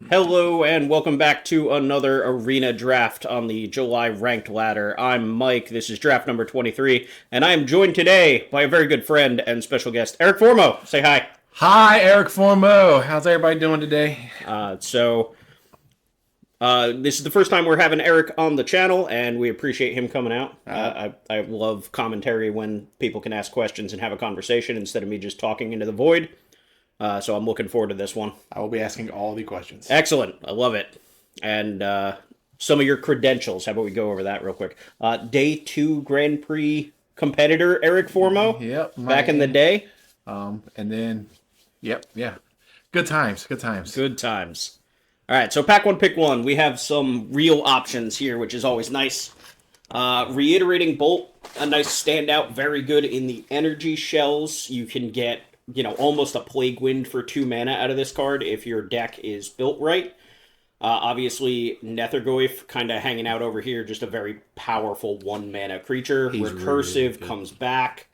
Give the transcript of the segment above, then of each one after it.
Hello and welcome back to another arena draft on the July ranked ladder. I'm Mike. This is draft number 23, and I am joined today by a very good friend and special guest, Eric Formo. Say hi. Hi, Eric Formo. How's everybody doing today? This is the first time we're having Eric on the channel, and we appreciate him coming out. Uh, I love commentary when people can ask questions and have a conversation instead of me just talking into the void. So I'm looking forward to this one. I will be asking all the questions. Excellent. I love it. And some of your credentials. How about we go over that real quick? Day two Grand Prix competitor Eric Formo. Yep. Back in the day. And then, yep, yeah. Good times, good times. Good times. All right, so pack one, pick one. We have some real options here, which is always nice. Reiterating Bolt, a nice standout, very good in the energy shells. You can get, almost a Plague Wind for 2 mana out of this card if your deck is built right. Obviously, Nethergoyf kind of hanging out over here, just a very powerful 1 mana creature. He's Recursive really good. comes back.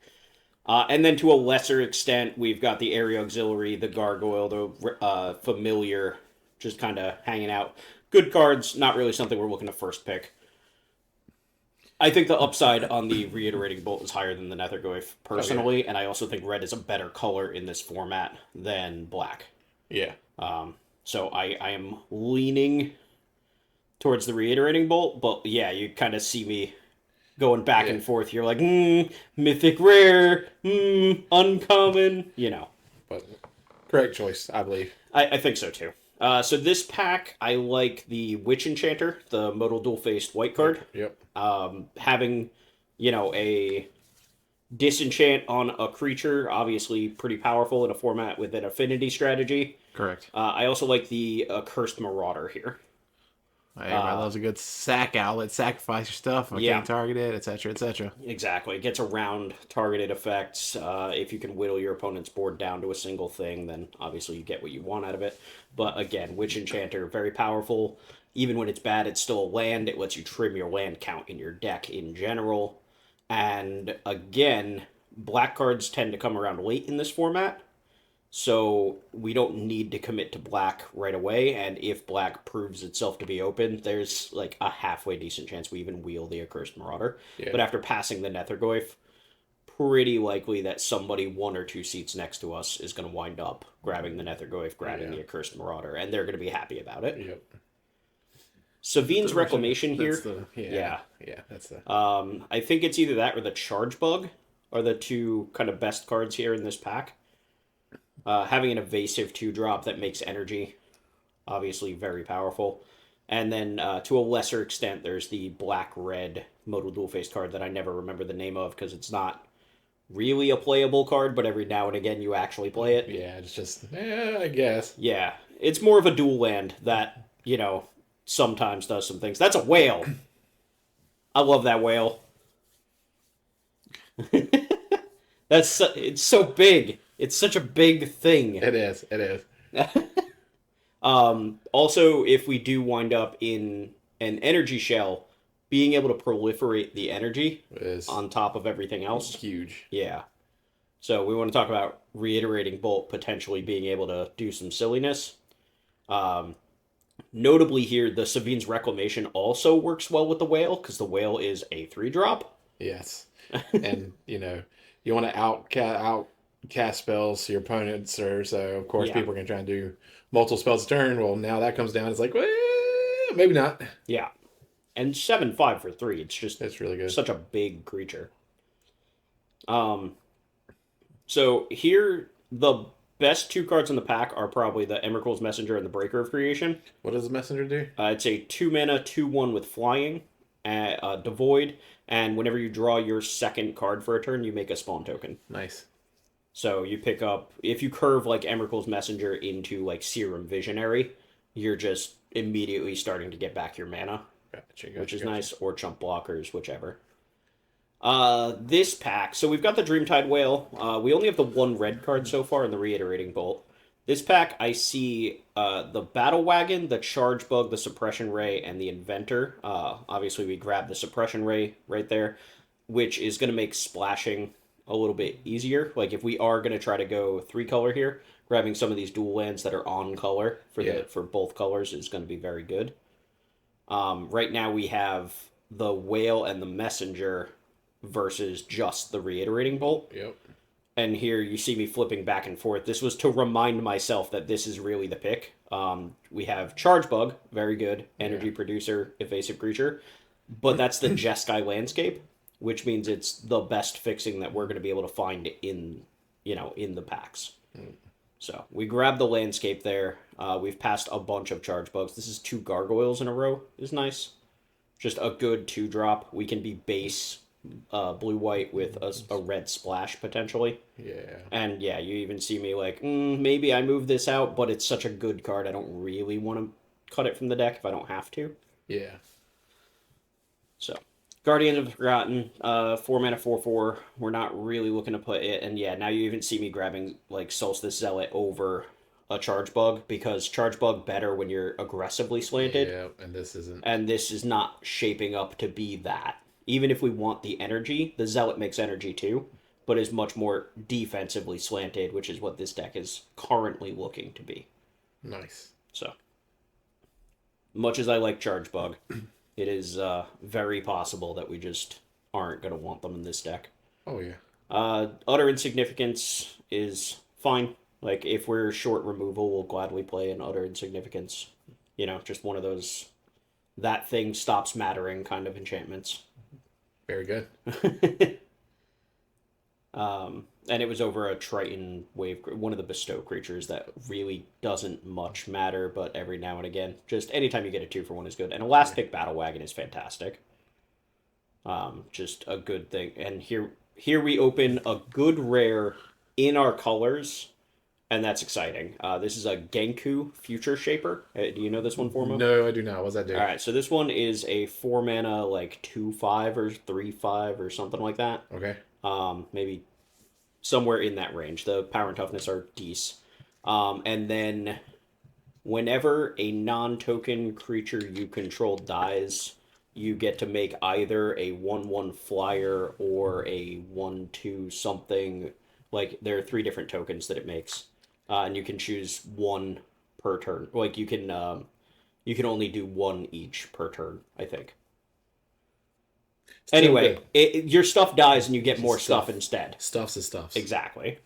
And then to a lesser extent, we've got the Area Auxiliary, the Gargoyle, the Familiar, just kind of hanging out. Good cards, not really something we're looking to first pick. I think the upside on the Reiterating Bolt is higher than the Nethergoyf, personally, and I also think red is a better color in this format than black. Yeah. So I am leaning towards the Reiterating Bolt, but yeah, you kind of see me going back and forth. You're like, mythic rare, uncommon, But correct choice, I believe. I think so too. So this pack, I like the Witch Enchanter, the modal dual-faced white card. Yep. Having, a disenchant on a creature, obviously pretty powerful in a format with an affinity strategy. Correct. I also like the Cursed Marauder here. Everybody loves a good sack outlet, sacrifice your stuff, I Yeah. can't target it, etc., etc. Exactly. It gets around targeted effects. If you can whittle your opponent's board down to a single thing, then obviously you get what you want out of it. But again, Witch Enchanter, very powerful. Even when it's bad, it's still a land. It lets you trim your land count in your deck in general. And again, black cards tend to come around late in this format. So we don't need to commit to black right away, and if black proves itself to be open, there's like a halfway decent chance we even wheel the Accursed Marauder. Yeah. But after passing the Nethergoyf, pretty likely that somebody 1 or 2 seats next to us is going to wind up grabbing the Nethergoyf, grabbing the Accursed Marauder, and they're going to be happy about it. Yep. Savine's Reclamation here. Yeah, that's the. I think it's either that or the Charge Bug are the two kind of best cards here in this pack. Having an evasive 2-drop that makes energy, obviously very powerful. And then to a lesser extent, there's the black-red modal dual-face card that I never remember the name of because it's not really a playable card, but every now and again you actually play it. Yeah, it's just, I guess. Yeah, it's more of a dual land that, sometimes does some things. That's a whale. I love that whale. It's so big. It's such a big thing. It is, it is. Also, if we do wind up in an energy shell, being able to proliferate the energy It is on top of everything else. huge. Yeah. So we want to talk about Reiterating Bolt potentially being able to do some silliness. Notably here, the Savine's Reclamation also works well with the whale because the whale is a 3-drop. Yes. And, you want to outcast spells to your opponents, or so, of course, Yeah. people are going to try and do multiple spells a turn. Well, now that comes down, it's like, well, maybe not. Yeah. And 7/5 for 3. It's just It's really good. such a big creature. So here, the best 2 cards in the pack are probably the Emrakul's Messenger and the Breaker of Creation. What does the messenger do? It's a 2 mana, 2/1 with flying, devoid, and whenever you draw your second card for a turn, you make a spawn token. Nice. So you pick up, if you curve like Emrakul's Messenger into like Serum Visionary, you're just immediately starting to get back your mana, which is nice, or chump blockers, whichever. This pack, so we've got the Dreamtide Whale. We only have the 1 red card so far in the Reiterating Bolt. This pack, I see the Battle Wagon, the Charge Bug, the Suppression Ray, and the Inventor. Obviously, we grab the Suppression Ray right there, which is going to make splashing a little bit easier. Like, if we are going to try to go 3-color here, Grabbing some of these dual lands that are on color Yeah. for both colors is going to be very good. Right now we have the Whale and the Messenger versus just the Reiterating Bolt. Yep. And here you see me flipping back and forth. This was to remind myself that this is really the pick. We have Charge Bug, very good, energy Yeah. producer, evasive creature, but that's the Jeskai landscape, which means it's the best fixing that we're going to be able to find in in the packs. So we grab the landscape there. We've passed a bunch of Charge Bugs. This is 2 Gargoyles in a row. Is nice. Just a good 2-drop. We can be base blue white with a red splash potentially. Yeah. And yeah, you even see me like, maybe I move this out, but it's such a good card. I don't really want to cut it from the deck if I don't have to. Yeah. So, Guardians of the Forgotten, 4 mana 4/4. We're not really looking to put it. And yeah, now you even see me grabbing like Solstice Zealot over a Charge Bug because Charge Bug better when you're aggressively slanted. Yeah. And this isn't. And this is not shaping up to be that. Even if we want the energy, the Zealot makes energy too, but is much more defensively slanted, which is what this deck is currently looking to be. Nice. So, much as I like Charge Bug, it is very possible that we just aren't going to want them in this deck. Oh yeah. Utter Insignificance is fine. Like, if we're short removal, we'll gladly play an Utter Insignificance. Just one of those, that thing stops mattering kind of enchantments. Very good. And it was over a Triton wave, one of the bestow creatures that really doesn't much matter, but every now and again, just anytime you get a 2-for-1 is good. And a last pick Battle Wagon is fantastic. Just a good thing. And here we open a good rare in our colors, and that's exciting. This is a Genku Future Shaper. Do you know this one, Formo? No, I do not. What's that do? All right, so this one is a 4 mana like 2/5 or 3/5 or something like that. Okay. Maybe somewhere in that range. The power and toughness are decent. And then whenever a non-token creature you control dies, you get to make either a 1/1 flyer or a 1/2 something. Like, there are 3 different tokens that it makes. And you can choose 1 per turn. Like, you can only do 1 each per turn, I think. Still Anyway, good. your stuff dies and you get more Stuff. stuff instead. Stuffs is stuffs. Exactly.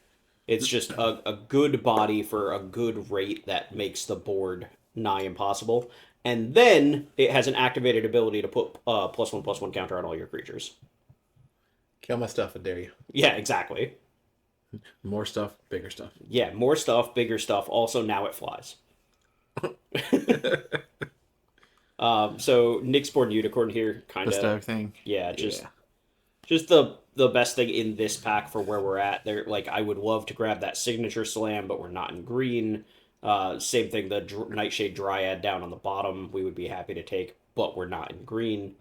It's just a good body for a good rate that makes the board nigh impossible. And then it has an activated ability to put +1/+1 counter on all your creatures. Kill my stuff, I dare you. Yeah, exactly. More stuff, bigger stuff. Yeah, more stuff, bigger stuff. Also, now it flies. So Nyxborn Unicorn here, kind The of. stove thing. Yeah, just Yeah. just the best thing in this pack for where we're at. There, like, I would love to grab that signature slam, but we're not in green. Same thing, the Nightshade Dryad down on the bottom, we would be happy to take, but we're not in green.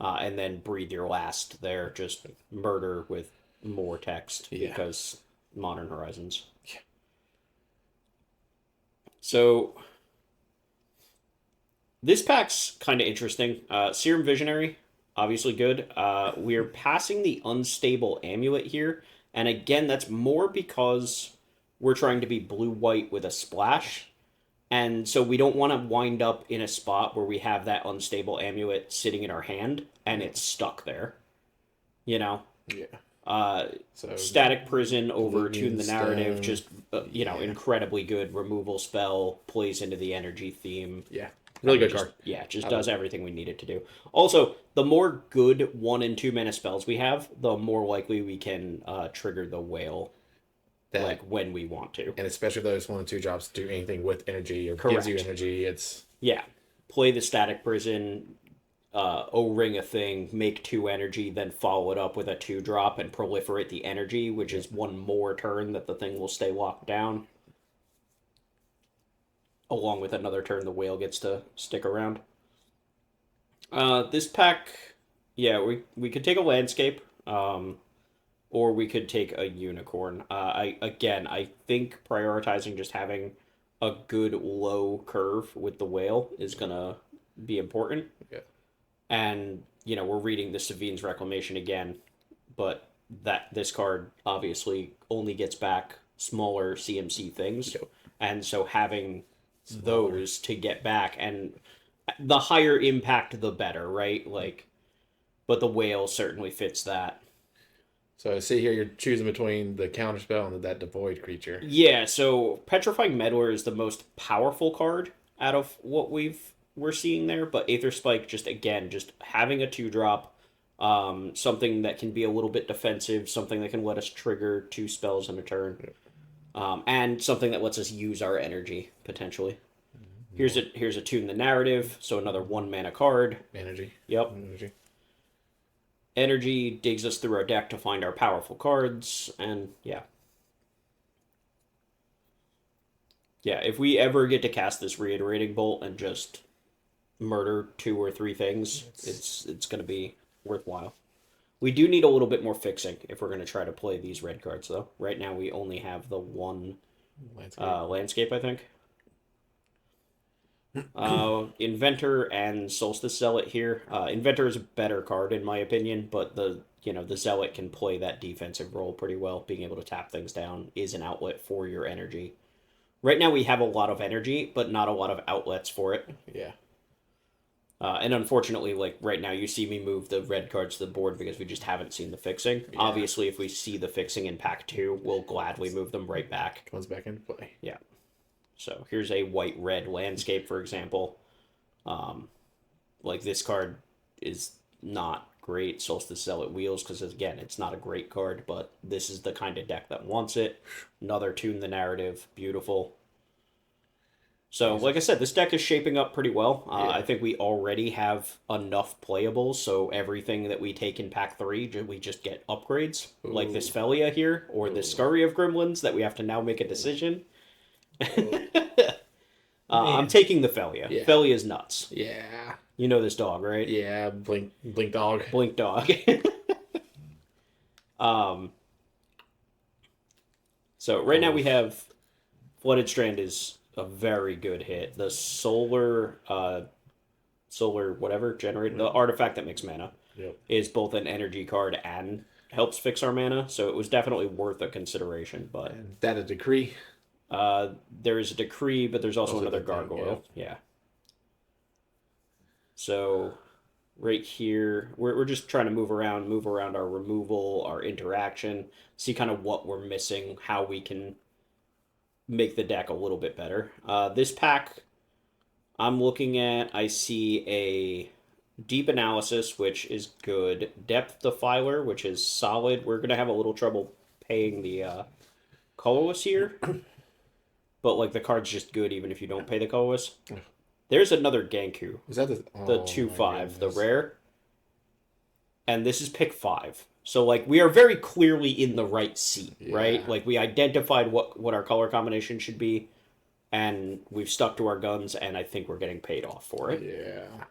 And then Breathe Your Last there, just murder with more text because Modern Horizons. Yeah. So this pack's kind of interesting. Serum Visionary, obviously good. We're passing the Unstable Amulet here, and again, that's more because we're trying to be blue-white with a splash, and so we don't want to wind up in a spot where we have that Unstable Amulet sitting in our hand, and it's stuck there. Yeah. So Static Prison over Looming Tune the Narrative, Stone. just, incredibly good removal spell, plays into the energy theme. yeah, really good Just- card. Yeah, just I does love it. everything we need it to do. Also, the more good 1 and 2 mana spells we have, the more likely we can trigger the whale, That like, when we want to. and especially those 1 and 2 drops do anything with energy or Correct. gives you energy. It's Yeah, play the Static Prison, O-ring a thing, make 2 energy, then follow it up with a 2-drop and proliferate the energy, which is 1 more turn that the thing will stay locked down. Along with another turn the whale gets to stick around. This pack, yeah, we could take a landscape, or we could take a unicorn. I think prioritizing just having a good low curve with the whale is gonna be important. Yeah. And we're reading the Savine's Reclamation again, but this card obviously only gets back smaller CMC things. Yep. And so having Smaller. those to get back, and the higher impact, the better, right? Like, but the whale certainly fits that. So I see here you're choosing between the counterspell and that devoid creature. Yeah, so Petrifying Meddler is the most powerful card out of what we're seeing there, but Aether Spike just again just having a 2-drop, something that can be a little bit defensive, something that can let us trigger 2 spells in a turn, and something that lets us use our energy potentially. Here's a Tune the Narrative, so another 1 mana card. Energy. Yep. Energy. Energy digs us through our deck to find our powerful cards, and yeah. Yeah, if we ever get to cast this Reiterating Bolt and just murder 2 or 3 things, it's going to be worthwhile. We do need a little bit more fixing if we're going to try to play these red cards, though. Right now we only have the one landscape, I think. Inventor and Solstice Zealot here. Inventor is a better card in my opinion, but the Zealot can play that defensive role pretty well. Being able to tap things down is an outlet for your energy. Right now we have a lot of energy, but not a lot of outlets for it. Yeah. And unfortunately, like right now, you see me move the red cards to the board because we just haven't seen the fixing. Yeah. Obviously, if we see the fixing in pack 2, we'll gladly move them right back. Comes back into play. Yeah. So here's a white-red landscape, for example. Like this card is not great. Solstice Zealot Wheels, because again, it's not a great card, but this is the kind of deck that wants it. Another Tune the Narrative, beautiful. So, like I said, this deck is shaping up pretty well. Yeah. I think we already have enough playables, so everything that we take in pack 3, we just get upgrades, like this Felia here, or this Scurry of Gremlins that we have to now make a decision. I'm taking the Felia. Yeah. Felia's nuts. Yeah. You know this dog, right? Yeah, blink dog. Blink dog. So right now we have Flooded Strand is a very good hit. The solar whatever generator, the artifact that makes mana, is both an energy card and helps fix our mana. So it was definitely worth a consideration. But and that a decree? There is a decree, but there's also another gargoyle. Yeah. So right here, we're just trying to move around our removal, our interaction, see kind of what we're missing, how we can make the deck a little bit better. This pack I'm looking at, I see a Deep Analysis, which is good. Depth Defiler, which is solid. We're going to have a little trouble paying the colorless here. But like the card's just good even if you don't pay the colorless. There's another Genku. Is that the 2/5, the rare? And this is pick 5. So like we are very clearly in the right seat, right? Like we identified what our color combination should be, and we've stuck to our guns, and I think we're getting paid off for it. Yeah.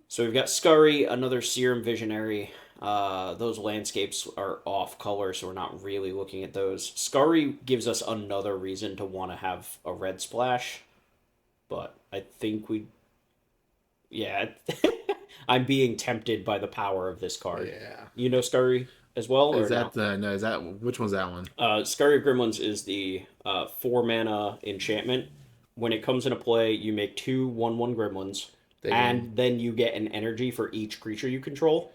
So we've got Scurry, another Serum Visionary. Those landscapes are off color, so we're not really looking at those. Scurry gives us another reason to want to have a red splash, but I think I'm being tempted by the power of this card. Yeah. You know Scurry as well? Is that which one's that one? Scurry of Gremlins is the 4-mana enchantment. When it comes into play, you make 2 1/1 Gremlins, and then you get an energy for each creature you control.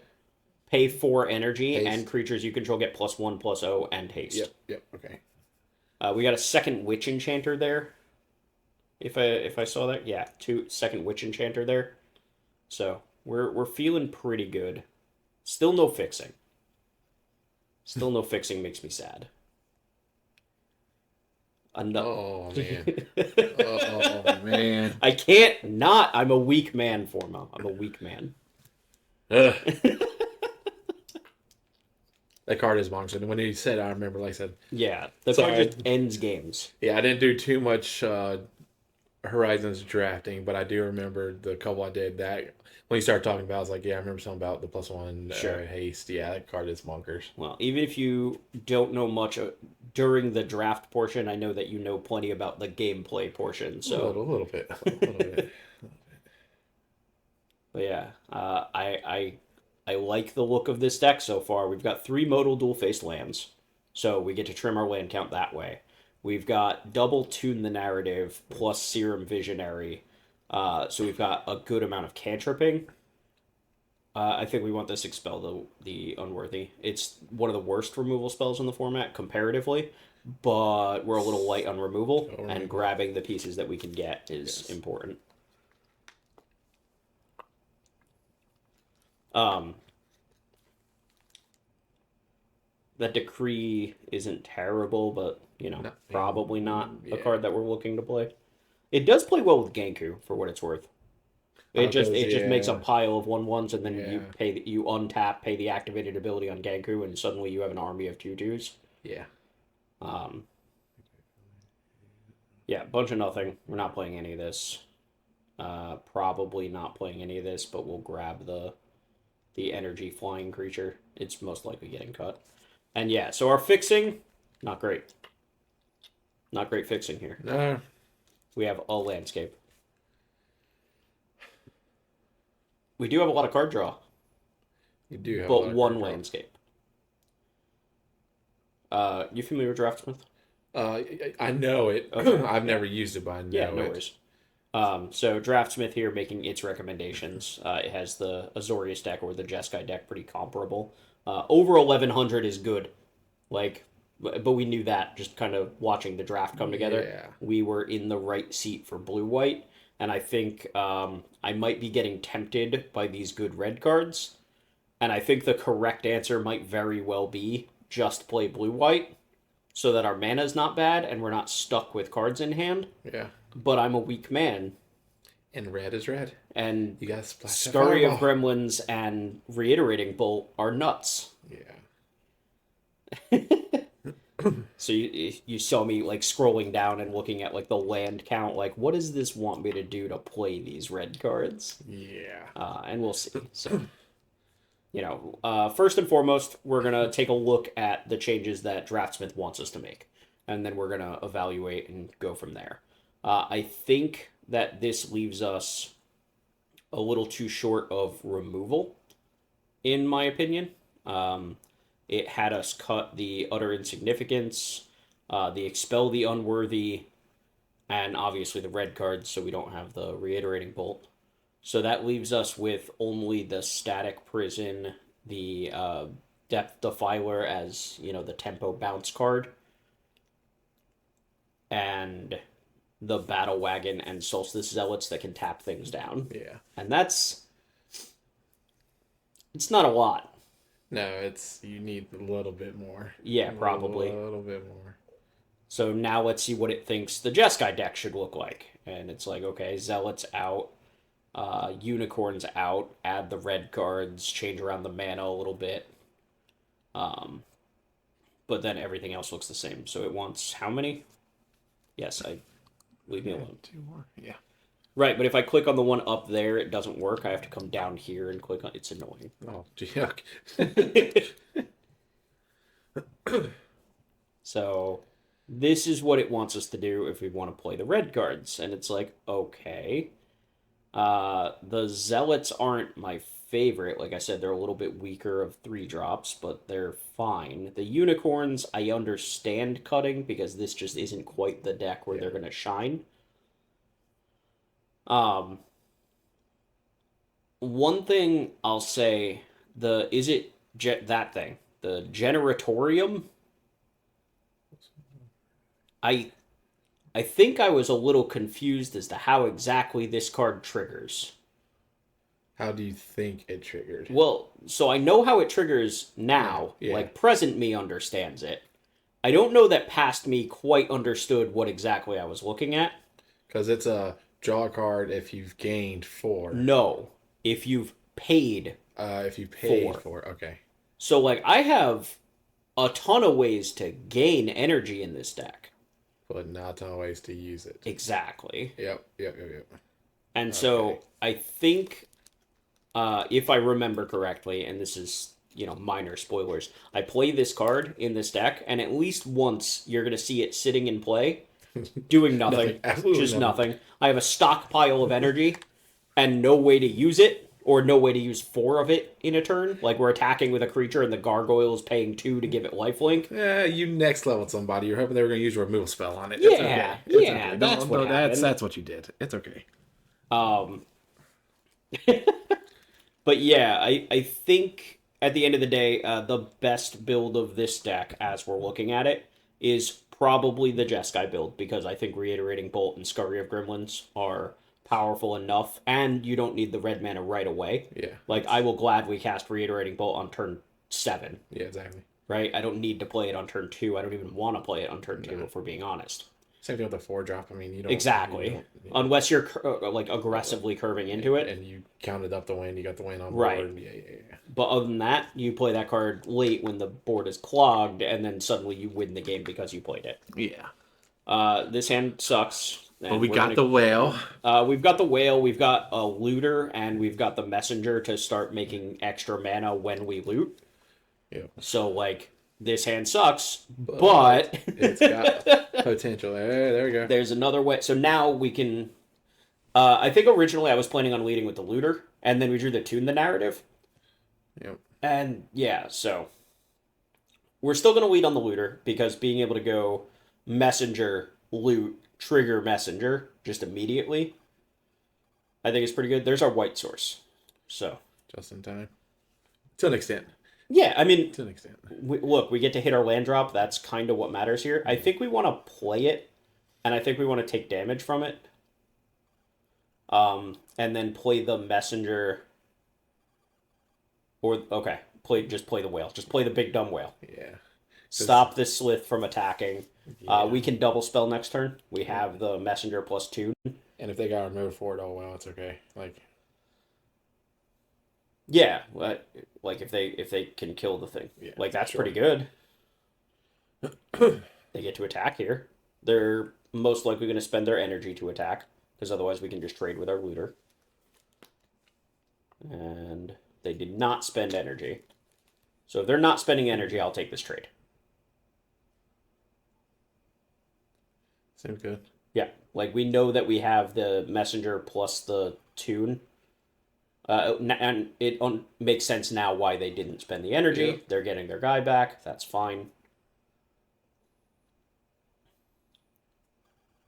Pay 4 energy, and creatures you control get +1/+0 and haste. Yep, okay. We got a second Witch Enchanter there. If I saw that, yeah, second Witch Enchanter there. So we're feeling pretty good. Still no fixing. Still no fixing makes me sad. Oh man. Oh man. I can't not. I'm a weak man, Formo. I'm a weak man. That card is bonkers. And when he said, I remember, like I said, yeah, the card just ends games. Yeah, I didn't do too much Horizons drafting, but I do remember the couple I did that when he started talking about, I was like, yeah, I remember something about the +1 haste. Yeah, that card is bonkers. Well, even if you don't know much during the draft portion, I know that you know plenty about the gameplay portion. So a little bit. A little bit. But yeah, I like the look of this deck so far. We've got 3 modal dual-faced lands. So we get to trim our land count that way. We've got double tune the narrative plus serum visionary. So we've got a good amount of cantripping. I think we want this expel the unworthy. It's one of the worst removal spells in the format comparatively, but we're a little light on removal, and grabbing the pieces that we can get is important. That decree isn't terrible, but probably not a card that we're looking to play. It does play well with Genku for what it's worth. It just makes a pile of 1/1s, and then you untap, pay the activated ability on Genku, and suddenly you have an army of 2/2s. Yeah. Yeah, bunch of nothing. We're not playing any of this. Probably not playing any of this, but we'll grab the energy flying creature. It's most likely getting cut. And yeah, so our fixing, not great. Not great fixing here. No. We have a landscape. We do have a lot of card draw. You do have but one landscape. You familiar with Draftsmith? I know it. Okay. I've never used it, but I know it. No worries. So Draftsmith here making its recommendations. It has the Azorius deck or the Jeskai deck, pretty comparable. Over 1100 is good. But we knew that just kind of watching the draft come together. Yeah. We were in the right seat for blue-white, and I think I might be getting tempted by these good red cards, and I think the correct answer might very well be just play blue-white so that our mana's not bad and we're not stuck with cards in hand. Yeah. But I'm a weak man. And red is red. And you gotta splash Scurry of Gremlins and Reiterating Bolt are nuts. Yeah. So you saw me scrolling down and looking at the land count. What does this want me to do to play these red cards? Yeah. And we'll see. So, first and foremost, we're gonna take a look at the changes that Draftsmith wants us to make, and then we're gonna evaluate and go from there. I think that this leaves us a little too short of removal, in my opinion. It had us cut the Utter Insignificance, the Expel the Unworthy, and obviously the red cards, so we don't have the Reiterating Bolt. So that leaves us with only the Static Prison, the Depth Defiler as, the Tempo Bounce card, and the Battle Wagon and Solstice Zealots that can tap things down. Yeah. And it's not a lot. No, you need a little bit more. Yeah, probably. A little bit more. So now let's see what it thinks the Jeskai deck should look like. And it's okay, Zealots out, Unicorns out, add the red cards, change around the mana a little bit. But then everything else looks the same. So it wants how many? Yes, leave me alone. 2 more. Yeah. Right, but if I click on the one up there, it doesn't work. I have to come down here and click on. It's annoying. Oh, yuck. So, this is what it wants us to do if we want to play the red cards, and it's okay. The Zealots aren't my favorite. Like I said, they're a little bit weaker of 3-drops, but they're fine. The Unicorns, I understand cutting because this just isn't quite the deck where they're going to shine. One thing I'll say, that thing, the Generatorium, I think I was a little confused as to how exactly this card triggers. How do you think it triggered? Well, so I know how it triggers now. Yeah. Present me understands it. I don't know that past me quite understood what exactly I was looking at. Because it's a draw a card if you've gained 4. No, if you've paid. If you paid 4. Okay. So I have a ton of ways to gain energy in this deck, but not always to use it. Exactly. Yep. And so I think, if I remember correctly, and this is minor spoilers, I play this card in this deck, and at least once you're going to see it sitting in play, doing nothing, Absolutely just nothing. I have a stockpile of energy and no way to use it or no way to use 4 of it in a turn. Like we're attacking with a creature and the gargoyle is paying 2 to give it lifelink. Yeah, you next leveled somebody. You're hoping they were going to use a removal spell on it. It's Yeah, okay. It's yeah, okay. that's what happened. That's what you did. It's okay. Um, but yeah, I think at the end of the day, the best build of this deck, as we're looking at it, is probably the Jeskai build because I think Reiterating Bolt and Scurry of Gremlins are powerful enough, and you don't need the red mana right away. Yeah. Like I will gladly cast Reiterating Bolt on turn 7. Yeah, exactly. Right? I don't need to play it on turn 2. I don't even want to play it on turn 2 if we're being honest. Same thing with the 4-drop. I mean, you don't Exactly. Unless you're like aggressively curving into it, and you counted up the win, you got the win on board. Right. Yeah. But other than that, you play that card late when the board is clogged, and then suddenly you win the game because you played it. Yeah. This hand sucks. But we got the whale. We've got the whale, we've got a looter, and we've got the messenger to start making extra mana when we loot. Yeah. So, like, this hand sucks, but it's got potential. There we go. There's another way. So now we can... I think originally I was planning on leading with the looter, and then we drew the Tune the Narrative. Yep. And, yeah, so... We're still going to lead on the looter, because being able to go messenger, loot, trigger messenger, just immediately, I think is pretty good. There's our white source. So... Just in time. To an extent. Yeah, I mean, to an extent. Look, we get to hit our land drop. That's kind of what matters here. I think we want to play it, and I think we want to take damage from it. And then play the messenger. Just play the whale. Just play the big dumb whale. Yeah. Stop this Slith from attacking. Yeah. We can double spell next turn. We have the messenger plus 2. And if they got removed for it, oh well, it's okay. Yeah, like if they can kill the thing, yeah, like that's sure. pretty good. They get to attack here. They're most likely going to spend their energy to attack, because otherwise we can just trade with our looter. And they did not spend energy. So if they're not spending energy, I'll take this trade. Seems good. Yeah, like we know that we have the messenger plus the tune. And it makes sense now why they didn't spend the energy. Yeah. They're getting their guy back. That's fine.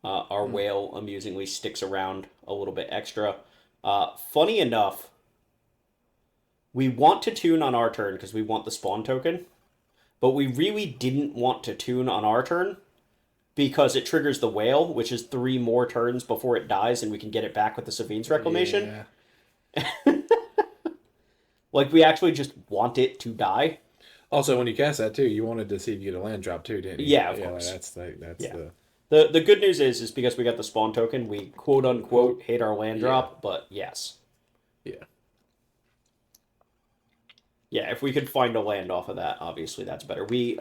Our whale amusingly sticks around a little bit extra. Funny enough, we want to tune on our turn because we want the spawn token, but we really didn't want to tune on our turn because it triggers the whale, which is 3 more turns before it dies, and we can get it back with the Savine's Reclamation. Yeah. Like, we actually just want it to die. Also, when you cast that too, you wanted to see if you get a land drop too, didn't you? Yeah, of course. That's yeah. The good news is because we got the spawn token, we quote unquote hate our land drop, but yes. Yeah. Yeah, if we could find a land off of that, obviously that's better. We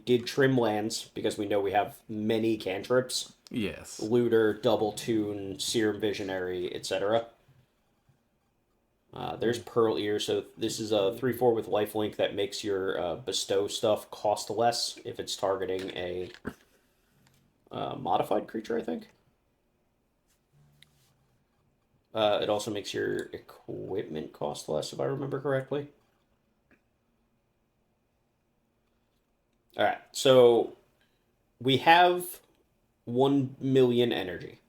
did trim lands because we know we have many cantrips. Yes. Looter, Double Tune, Serum Visionary, etc. There's Pearl Ear, so this is a 3/4 with lifelink that makes your bestow stuff cost less if it's targeting a modified creature, I think. It also makes your equipment cost less, if I remember correctly. Alright, so we have 1 million energy.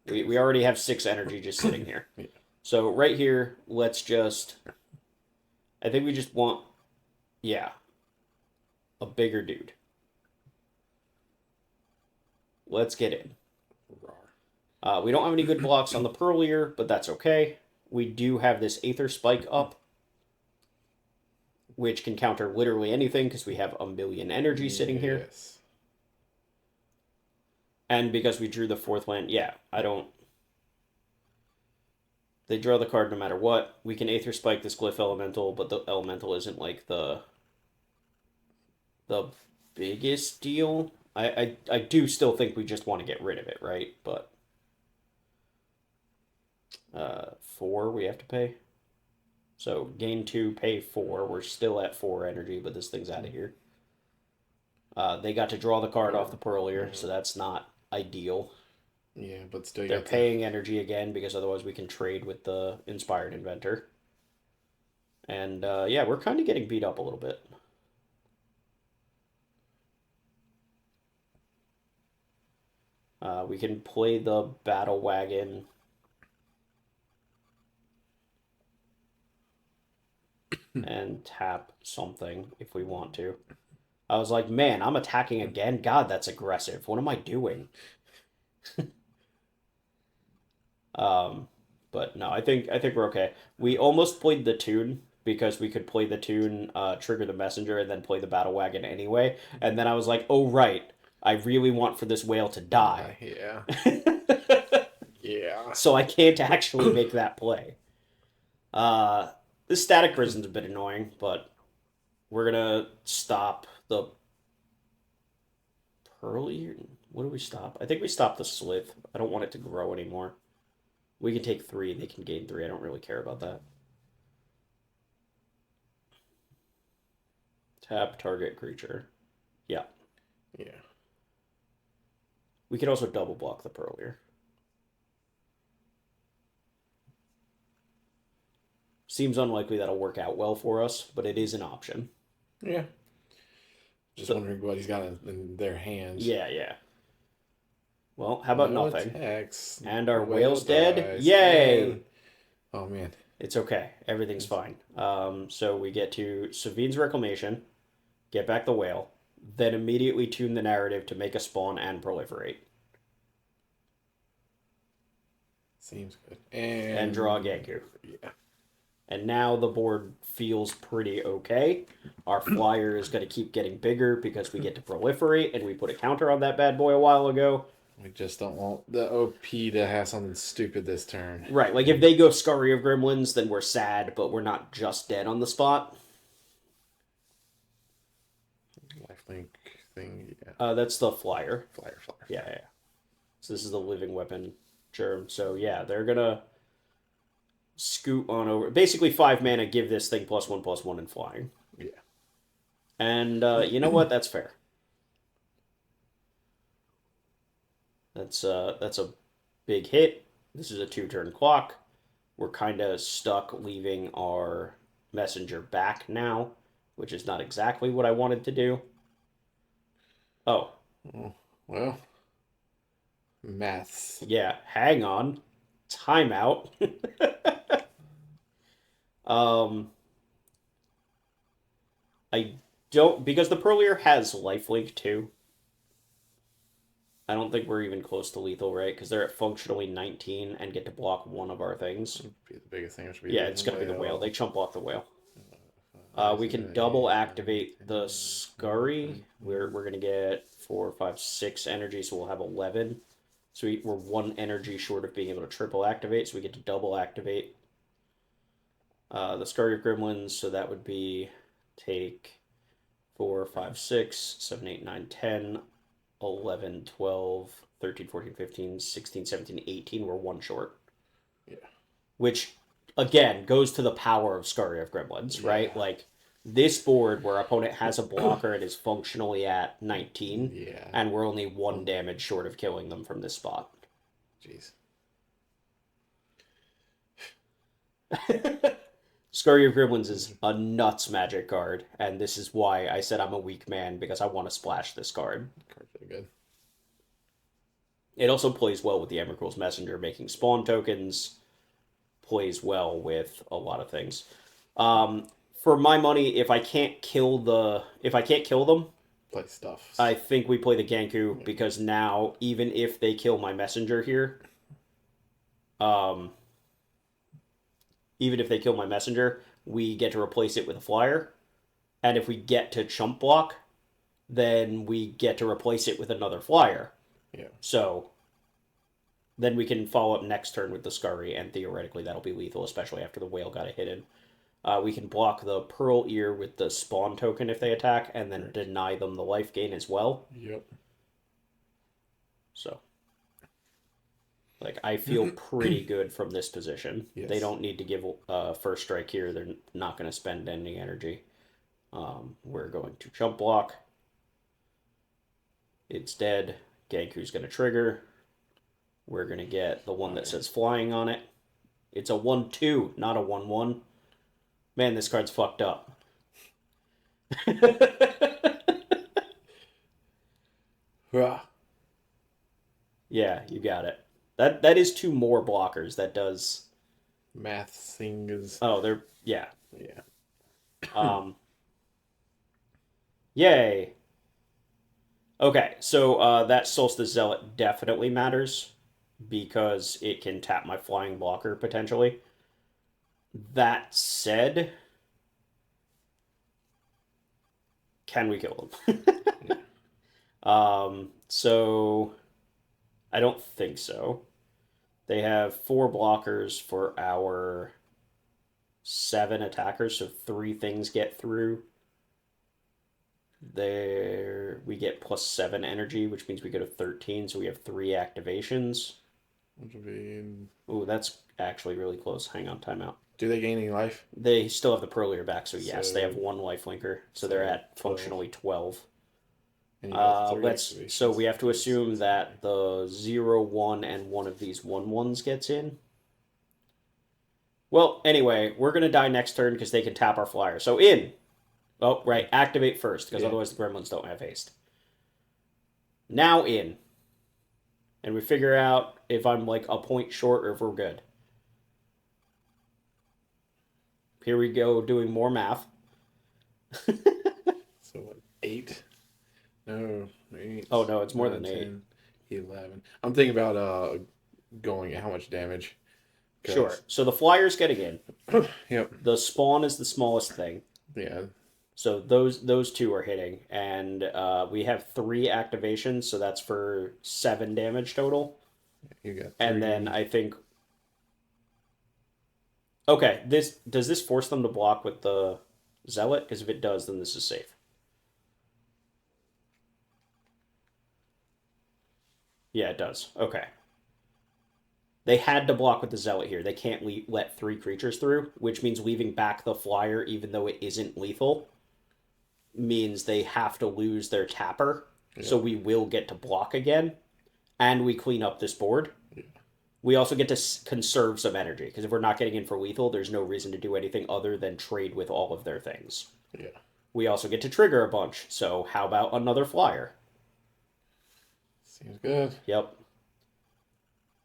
We already have 6 energy just sitting here. Yeah. So right here, let's just... I think we just want... Yeah. A bigger dude. Let's get in. We don't have any good blocks on the Pearl Ear, but that's okay. We do have this Aether Spike up, which can counter literally anything because we have 1 million energy sitting here. Yes. And because we drew the 4th land, yeah, I don't... They draw the card no matter what. We can Aether Spike this Glyph Elemental, but the Elemental isn't like the biggest deal. I do still think we just want to get rid of it, right? But 4 we have to pay. So gain 2, pay 4. We're still at 4 energy, but this thing's out of here. They got to draw the card off the Pearl Ear, so that's not ideal. Yeah, but still, they're paying energy again because otherwise we can trade with the Inspired Inventor. And yeah, we're kind of getting beat up a little bit. We can play the battle wagon. And tap something if we want to. I was like, man, I'm attacking again. God, that's aggressive. What am I doing? Um, but no, I think we're okay. We almost played the tune because we could play the tune, trigger the messenger, and then play the battle wagon anyway. And then I was like, oh right, I really want for this whale to die. Yeah. Yeah. So I can't actually make that play. This static prison's a bit annoying, but we're gonna stop the pearly. What do we stop? I think we stop the slith. I don't want it to grow anymore. We can take 3. They can gain 3. I don't really care about that. Tap target creature. Yeah. Yeah. We could also double block the Pearlier. Seems unlikely that'll work out well for us, but it is an option. Yeah. Just wondering what he's got in their hands. Yeah, yeah. Well, how about no nothing? Attacks. And our whale's dead. Yay! And... Oh man. It's okay. Everything's fine. So we get to Savine's Reclamation, get back the whale, then immediately tune the narrative to make a spawn and proliferate. Seems good. And draw a Genku. Yeah. And now the board feels pretty okay. Our flyer is going to keep getting bigger because we get to proliferate, and we put a counter on that bad boy a while ago. We just don't want the OP to have something stupid this turn. Right, like if they go Scurry of Gremlins, then we're sad, but we're not just dead on the spot. Lifelink thing, yeah. That's the flyer. Flyer. Yeah, yeah. So this is the living weapon germ. So yeah, they're gonna scoot on over. Basically 5 mana, give this thing +1/+1 and flying. Yeah. And you know what? That's fair. That's a big hit. This is a 2-turn clock. We're kind of stuck leaving our messenger back now, which is not exactly what I wanted to do. Oh. Well. Maths. Yeah, hang on. Timeout. I don't, because the Pearlier has lifelink too. I don't think we're even close to lethal, right? Because they're at functionally 19 and get to block one of our things. Be the biggest thing. Yeah, it's going to be the whale. They chump block the whale. We can double activate the Scurry. We're going to get 4, 5, 6 energy, so we'll have 11. So we're 1 energy short of being able to triple activate, so we get to double activate the Scurry of Gremlins. So that would be take 4, 5, 6, 7, 8, 9, 10, 11, 12, 13, 14, 15, 16, 17, 18. We're 1 short. Yeah. Which, again, goes to the power of Scurry of Gremlins, right? Like, this board where our opponent has a blocker and is functionally at 19, and we're only 1 damage short of killing them from this spot. Jeez. Scurry of Gremlins is a nuts magic card, and this is why I said I'm a weak man, because I want to splash this card. Card's really good. It also plays well with the Emrakul's Messenger, making spawn tokens, plays well with a lot of things. For my money, if I can't kill them, play stuff. I think we play the Genku, because now, even if they kill my messenger here, we get to replace it with a flyer. And if we get to chump block, then we get to replace it with another flyer. Yeah. So then we can follow up next turn with the Scurry, and theoretically that'll be lethal, especially after the whale got a hit in. We can block the Pearl Ear with the spawn token if they attack, and then deny them the life gain as well. Yep. So, like, I feel pretty good from this position. Yes. They don't need to give first strike here. They're not going to spend any energy. We're going to jump block. It's dead. Genku's going to trigger. We're going to get the one that says flying on it. It's a 1-2, not a 1-1. Man, this card's fucked up. Hurrah. Yeah, you got it. That is two more blockers. That does. Math things. Oh, they're yeah. Yeah. Um. Yay. Okay, so that Solstice Zealot definitely matters because it can tap my flying blocker potentially. That said, can we kill them? So I don't think so. They have 4 blockers for our 7 attackers, so 3 things get through. There we get +7 energy, which means we go to 13, so we have 3 activations. Which would be. Ooh, that's actually really close. Hang on, timeout. Do they gain any life? They still have the Pearlier back, so yes, So- they have 1 life linker, so they're at 12. functionally 12. And you have 3 So activations. we have to assume that the 0, 1, and one of these 1/1s gets in. Well, anyway, we're gonna die next turn because they can tap our flyer. So in. Oh, right. Activate first, because Yeah. otherwise the gremlins don't have haste. Now in. And we figure out if I'm like a point short or if we're good. Here we go doing more math. So what? 8? No, 8. Oh, no, it's more 9, than 8. 10, 11. I'm thinking about going how much damage. 'Cause- Sure. So the flyer's getting in. Yep. The spawn is the smallest thing. Yeah. So those 2 are hitting. And we have 3 activations, so that's for 7 damage total. You got 3. And then I think. Okay, does this force them to block with the Zealot? Because if it does, then this is safe. Yeah, it does. Okay. They had to block with the Zealot here. They can't let 3 creatures through, which means leaving back the flyer, even though it isn't lethal, means they have to lose their tapper. Yeah. So we will get to block again, and we clean up this board. Yeah. We also get to conserve some energy, because if we're not getting in for lethal, there's no reason to do anything other than trade with all of their things. Yeah. We also get to trigger a bunch, so how about another flyer? Seems good. Yep.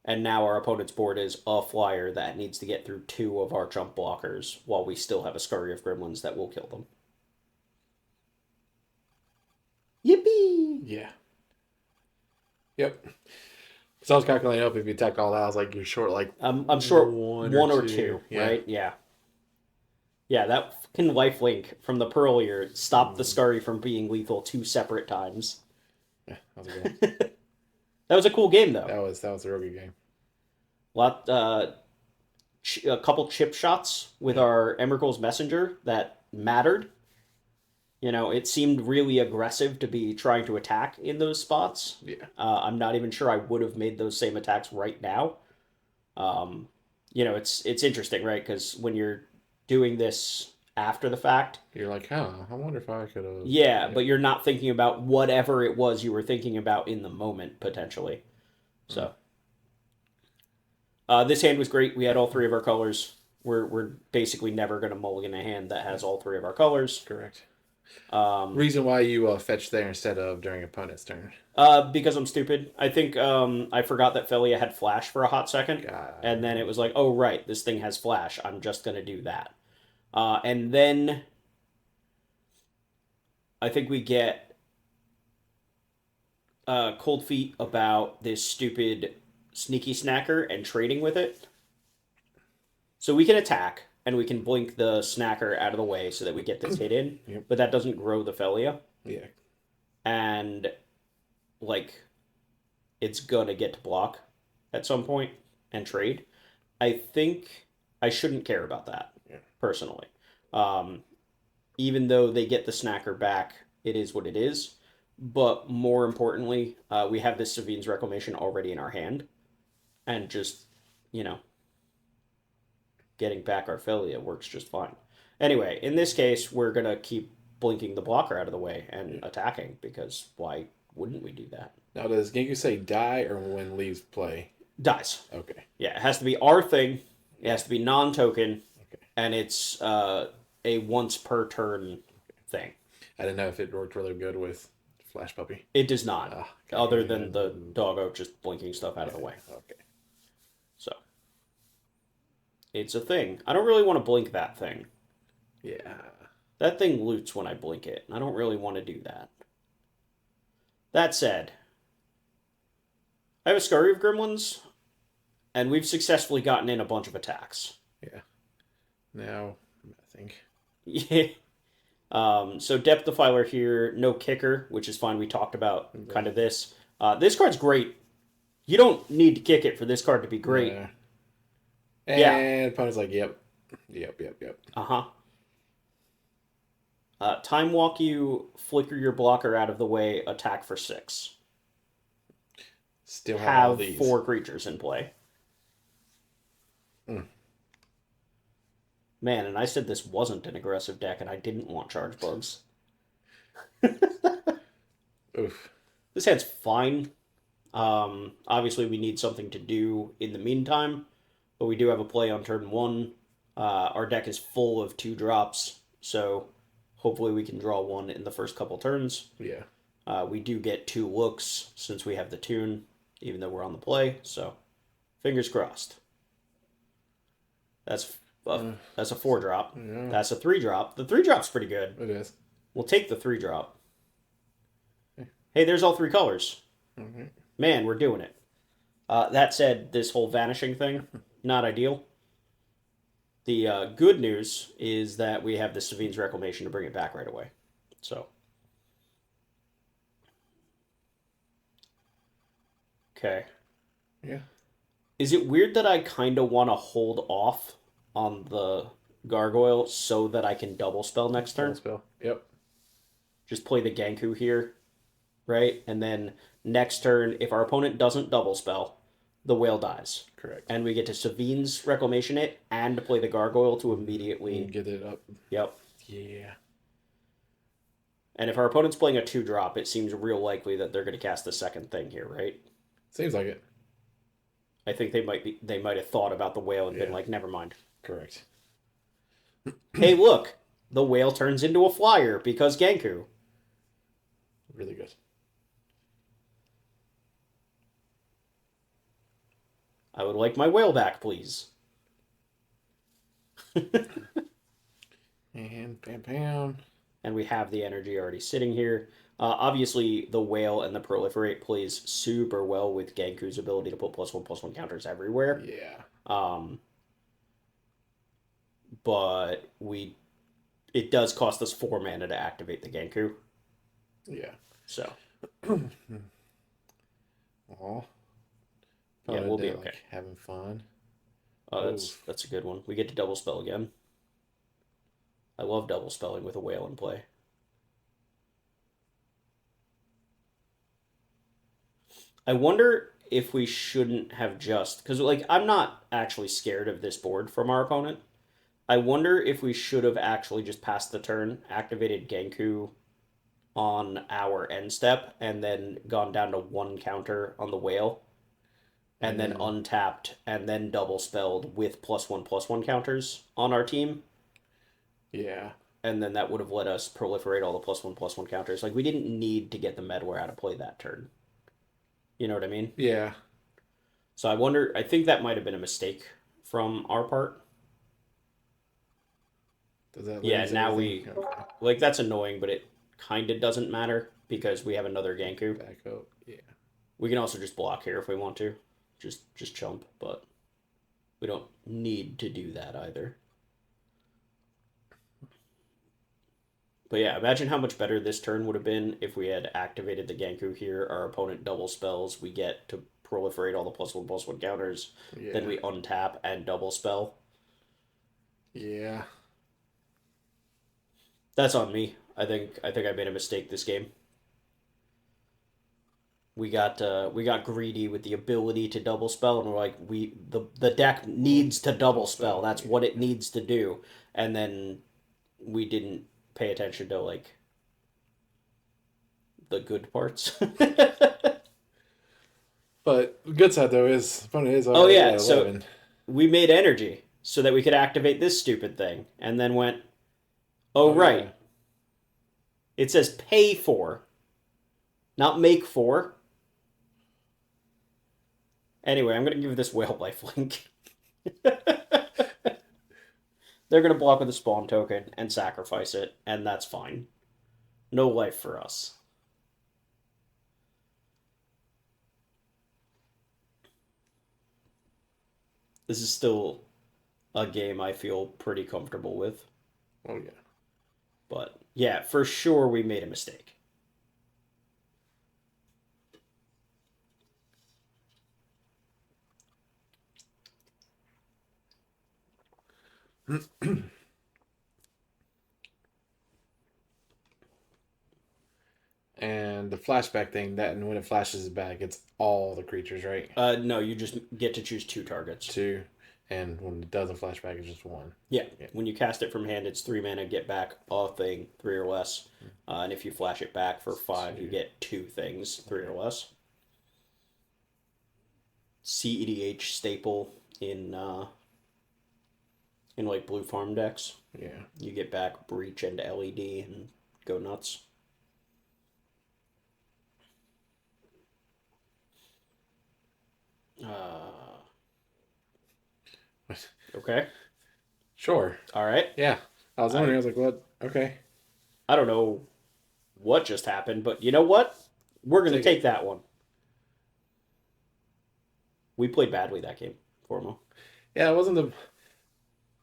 And now our opponent's board is a flyer that needs to get through 2 of our jump blockers, while we still have a scurry of gremlins that will kill them. Yippee! Yeah. Yep. So I was calculating up if you attack all that, I was like, you're short like I'm short one one or or two. two, Yeah. right? Yeah. Yeah, that fucking life link from the Pearlier stopped the scurry from being lethal 2 separate times. Yeah, that was a good one. That was a cool game, though. That was a real good game. A couple chip shots with our Emrakul's Messenger that mattered. You know, it seemed really aggressive to be trying to attack in those spots. Yeah. I'm not even sure I would have made those same attacks right now. You know, it's interesting, right? Because when you're doing this after the fact, You're like, huh, I wonder if I could have. yeah, but you're not thinking about whatever it was you were thinking about in the moment, potentially. So, this hand was great. We had all 3 of our colors. We're basically never going to mulligan a hand that has all 3 of our colors. Correct. Um, Reason why you fetch there instead of during opponent's turn. because I'm stupid. I think I forgot that Felia had flash for a hot second. God. And then it was like, oh, right, this thing has flash. I'm just going to do that. And then I think we get cold feet about this stupid sneaky snacker and trading with it. So we can attack, and we can blink the snacker out of the way so that we get this hit in. Yep. But that doesn't grow the Felia. Yeah. And, like, it's going to get to block at some point and trade. I think I shouldn't care about that, personally. Even though they get the snacker back, it is what it is. But more importantly, we have this Savine's Reclamation already in our hand. And just, you know, getting back our Felia works just fine. Anyway, in this case, we're going to keep blinking the blocker out of the way and attacking, because why wouldn't we do that? Now, does Genku say die or when leaves play? Dies. Okay. Yeah, it has to be our thing. It has to be non-token. Okay. And it's a once per turn thing. I didn't know if it worked really good with Flash Puppy. It does not, Okay. other than the doggo just blinking stuff out of the way. Okay. So it's a thing. I don't really want to blink that thing. Yeah. That thing loots when I blink it. I don't really want to do that. That said, I have a Scurry of Gremlins, and we've successfully gotten in a bunch of attacks. Yeah. Now, I think. Yeah. So Depth Defiler here, no kicker, which is fine. We talked about kind of this. This card's great. You don't need to kick it for this card to be great. Yeah. And opponent's like, yep. Uh-huh. Time Walk you, flicker your blocker out of the way, attack for 6. Still have all Have these. 4 creatures in play. Man, and I said this wasn't an aggressive deck, and I didn't want Charge Bugs. Oof. This hand's fine. Obviously, we need something to do in the meantime, but we do have a play on turn 1. Our deck is full of 2-drops, so hopefully we can draw 1 in the first couple turns. Yeah. We do get 2 looks since we have the tune, even though we're on the play, so fingers crossed. That's a 4-drop. Yeah. That's a 3-drop. The 3-drop's pretty good. It is. We'll take the 3-drop. Hey, there's all 3 colors. Mm-hmm. Man, we're doing it. That said, this whole vanishing thing, not ideal. The good news is that we have the Savine's Reclamation to bring it back right away. So. Okay. Yeah. Is it weird that I kind of want to hold off on the Gargoyle so that I can double spell next turn? Double spell. Yep. Just play the Genku here, right? And then next turn, if our opponent doesn't double spell, the whale dies. Correct. And we get to Savine's Reclamation it and play the Gargoyle to immediately get it up. Yep. Yeah. And if our opponent's playing a 2-drop, it seems real likely that they're going to cast the second thing here, right? Seems like it. I think they might have thought about the whale and been like, never mind. Correct. Hey, look, the whale turns into a flyer because Genku. Really good. I would like my whale back, please. And bam. And we have the energy already sitting here. Obviously, the whale and the proliferate plays super well with Genku's ability to put +1/+1 counters everywhere. Yeah. But it does cost us 4 mana to activate the Genku. Yeah. So. Aw. Yeah, we'll be okay. Like, having fun. That's a good one. We get to double spell again. I love double spelling with a whale in play. I wonder if we shouldn't have because I'm not actually scared of this board from our opponent. I wonder if we should have actually just passed the turn, activated Genku on our end step, and then gone down to 1 counter on the whale, and then untapped, and then double spelled with +1/+1 counters on our team. Yeah. And then that would have let us proliferate all the +1/+1 counters. We didn't need to get the Meddler out of play that turn. You know what I mean? Yeah. So I think that might have been a mistake from our part. Does that now okay. that's annoying, but it kind of doesn't matter because we have another Genku. Back up. Yeah. We can also just block here if we want to. Just chump, but we don't need to do that either. But yeah, imagine how much better this turn would have been if we had activated the Genku here. Our opponent double spells. We get to proliferate all the +1/+1 counters. Yeah. Then we untap and double spell. Yeah. That's on me. I think I made a mistake this game. We got greedy with the ability to double spell, and we're like, the deck needs to double spell. That's what it needs to do. And then we didn't pay attention to the good parts. But the good side though is oh yeah, so we made energy so that we could activate this stupid thing, and then went, Oh, Oh right. yeah. It says pay for, not make for. Anyway, I'm going to give this whale lifelink. They're going to block with a spawn token and sacrifice it, and that's fine. No life for us. This is still a game I feel pretty comfortable with. Oh yeah. But yeah, for sure we made a mistake. And the flashback thing, that and when it flashes back, it's all the creatures, right? No, you just get to choose 2 targets. Two. And when it doesn't flashback, it's just one. Yeah. When you cast it from hand, it's 3 mana, get back a thing, 3 or less. And if you flash it back for 5, you get 2 things, 3 or less. CEDH staple in like blue farm decks. Yeah. You get back Breach and LED and go nuts. Okay. Sure. All right. Yeah. I was wondering. I was like, what? Okay. I don't know what just happened, but you know what? We're going to take that one. We played badly that game, Formo. Yeah, it wasn't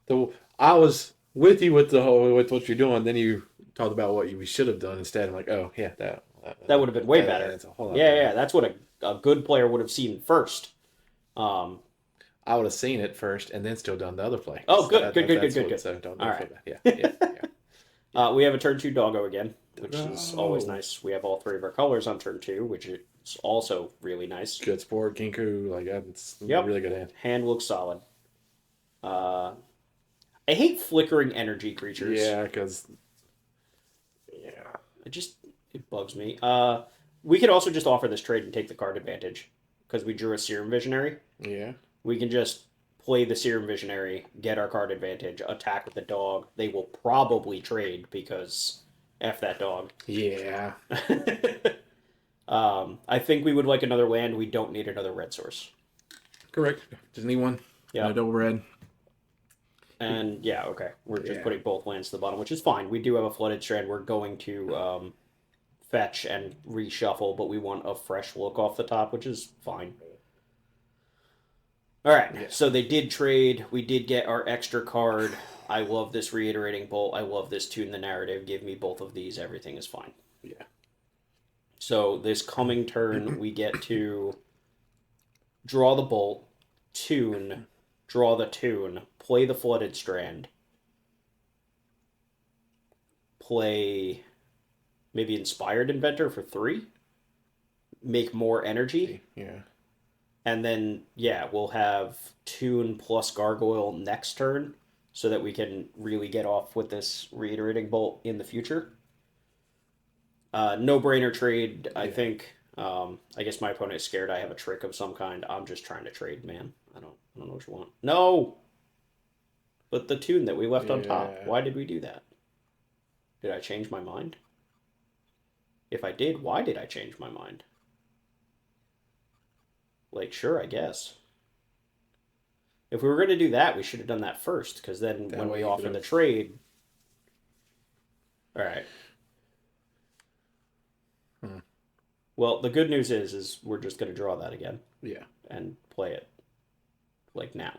the. I was with you with the whole with what you're doing. Then you talked about what we should have done instead. I'm like, oh yeah, that would have been way better. That's a whole lot yeah, better. yeah, that's what a good player would have seen first. I would have seen it first and then still done the other play. Oh, good. So don't All feel right. bad. Yeah. We have a turn 2 doggo again, which is always nice. We have all 3 of our colors on turn 2, which is also really nice. Good sport, Ginku. Like it's Yep. really good hand. Hand looks solid. I hate flickering energy creatures. Yeah, because It bugs me. We could also just offer this trade and take the card advantage because we drew a Serum Visionary. Yeah. We can just play the Serum Visionary, get our card advantage, attack with the dog. They will probably trade because F that dog. Yeah. I think we would like another land. We don't need another red source. Correct. Just need one. Yeah. No double red. And yeah, okay. We're just putting both lands to the bottom, which is fine. We do have a Flooded Strand. We're going to fetch and reshuffle, but we want a fresh look off the top, which is fine. All right, so they did trade. We did get our extra card. I love this Reiterating Bolt. I love this Tune the Narrative. Give me both of these. Everything is fine. Yeah. So this coming turn, we get to draw the Bolt, tune, draw the Tune, play the Flooded Strand, play maybe Inspired Inventor for 3, make more energy. Yeah. And then, yeah, we'll have Tune plus Gargoyle next turn so that we can really get off with this Reiterating Bolt in the future. No-brainer trade, I think. I guess my opponent is scared I have a trick of some kind. I'm just trying to trade, man. I don't know what you want. No! But the Tune that we left on top, why did we do that? Did I change my mind? If I did, why did I change my mind? Like, sure, I guess. If we were going to do that, we should have done that first, because then when we offer the trade... Alright. Well, the good news is we're just going to draw that again. Yeah. And play it. Like, now.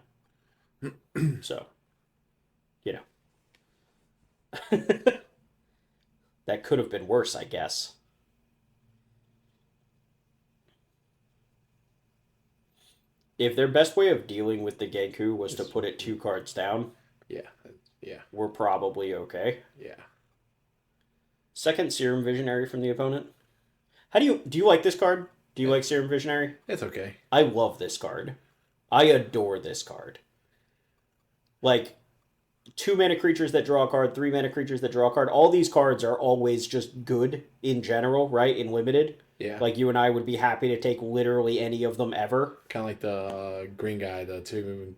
So, you know. That could have been worse, I guess. If their best way of dealing with the Genku was to put it 2 cards down, yeah, we're probably okay. Yeah. Second Serum Visionary from the opponent. Do you like this card? Do you like Serum Visionary? It's okay. I love this card. I adore this card. Like, 2 mana creatures that draw a card, 3 mana creatures that draw a card. All these cards are always just good in general, right? In limited. Yeah. Like, you and I would be happy to take literally any of them ever. Kind of like the green guy, the 2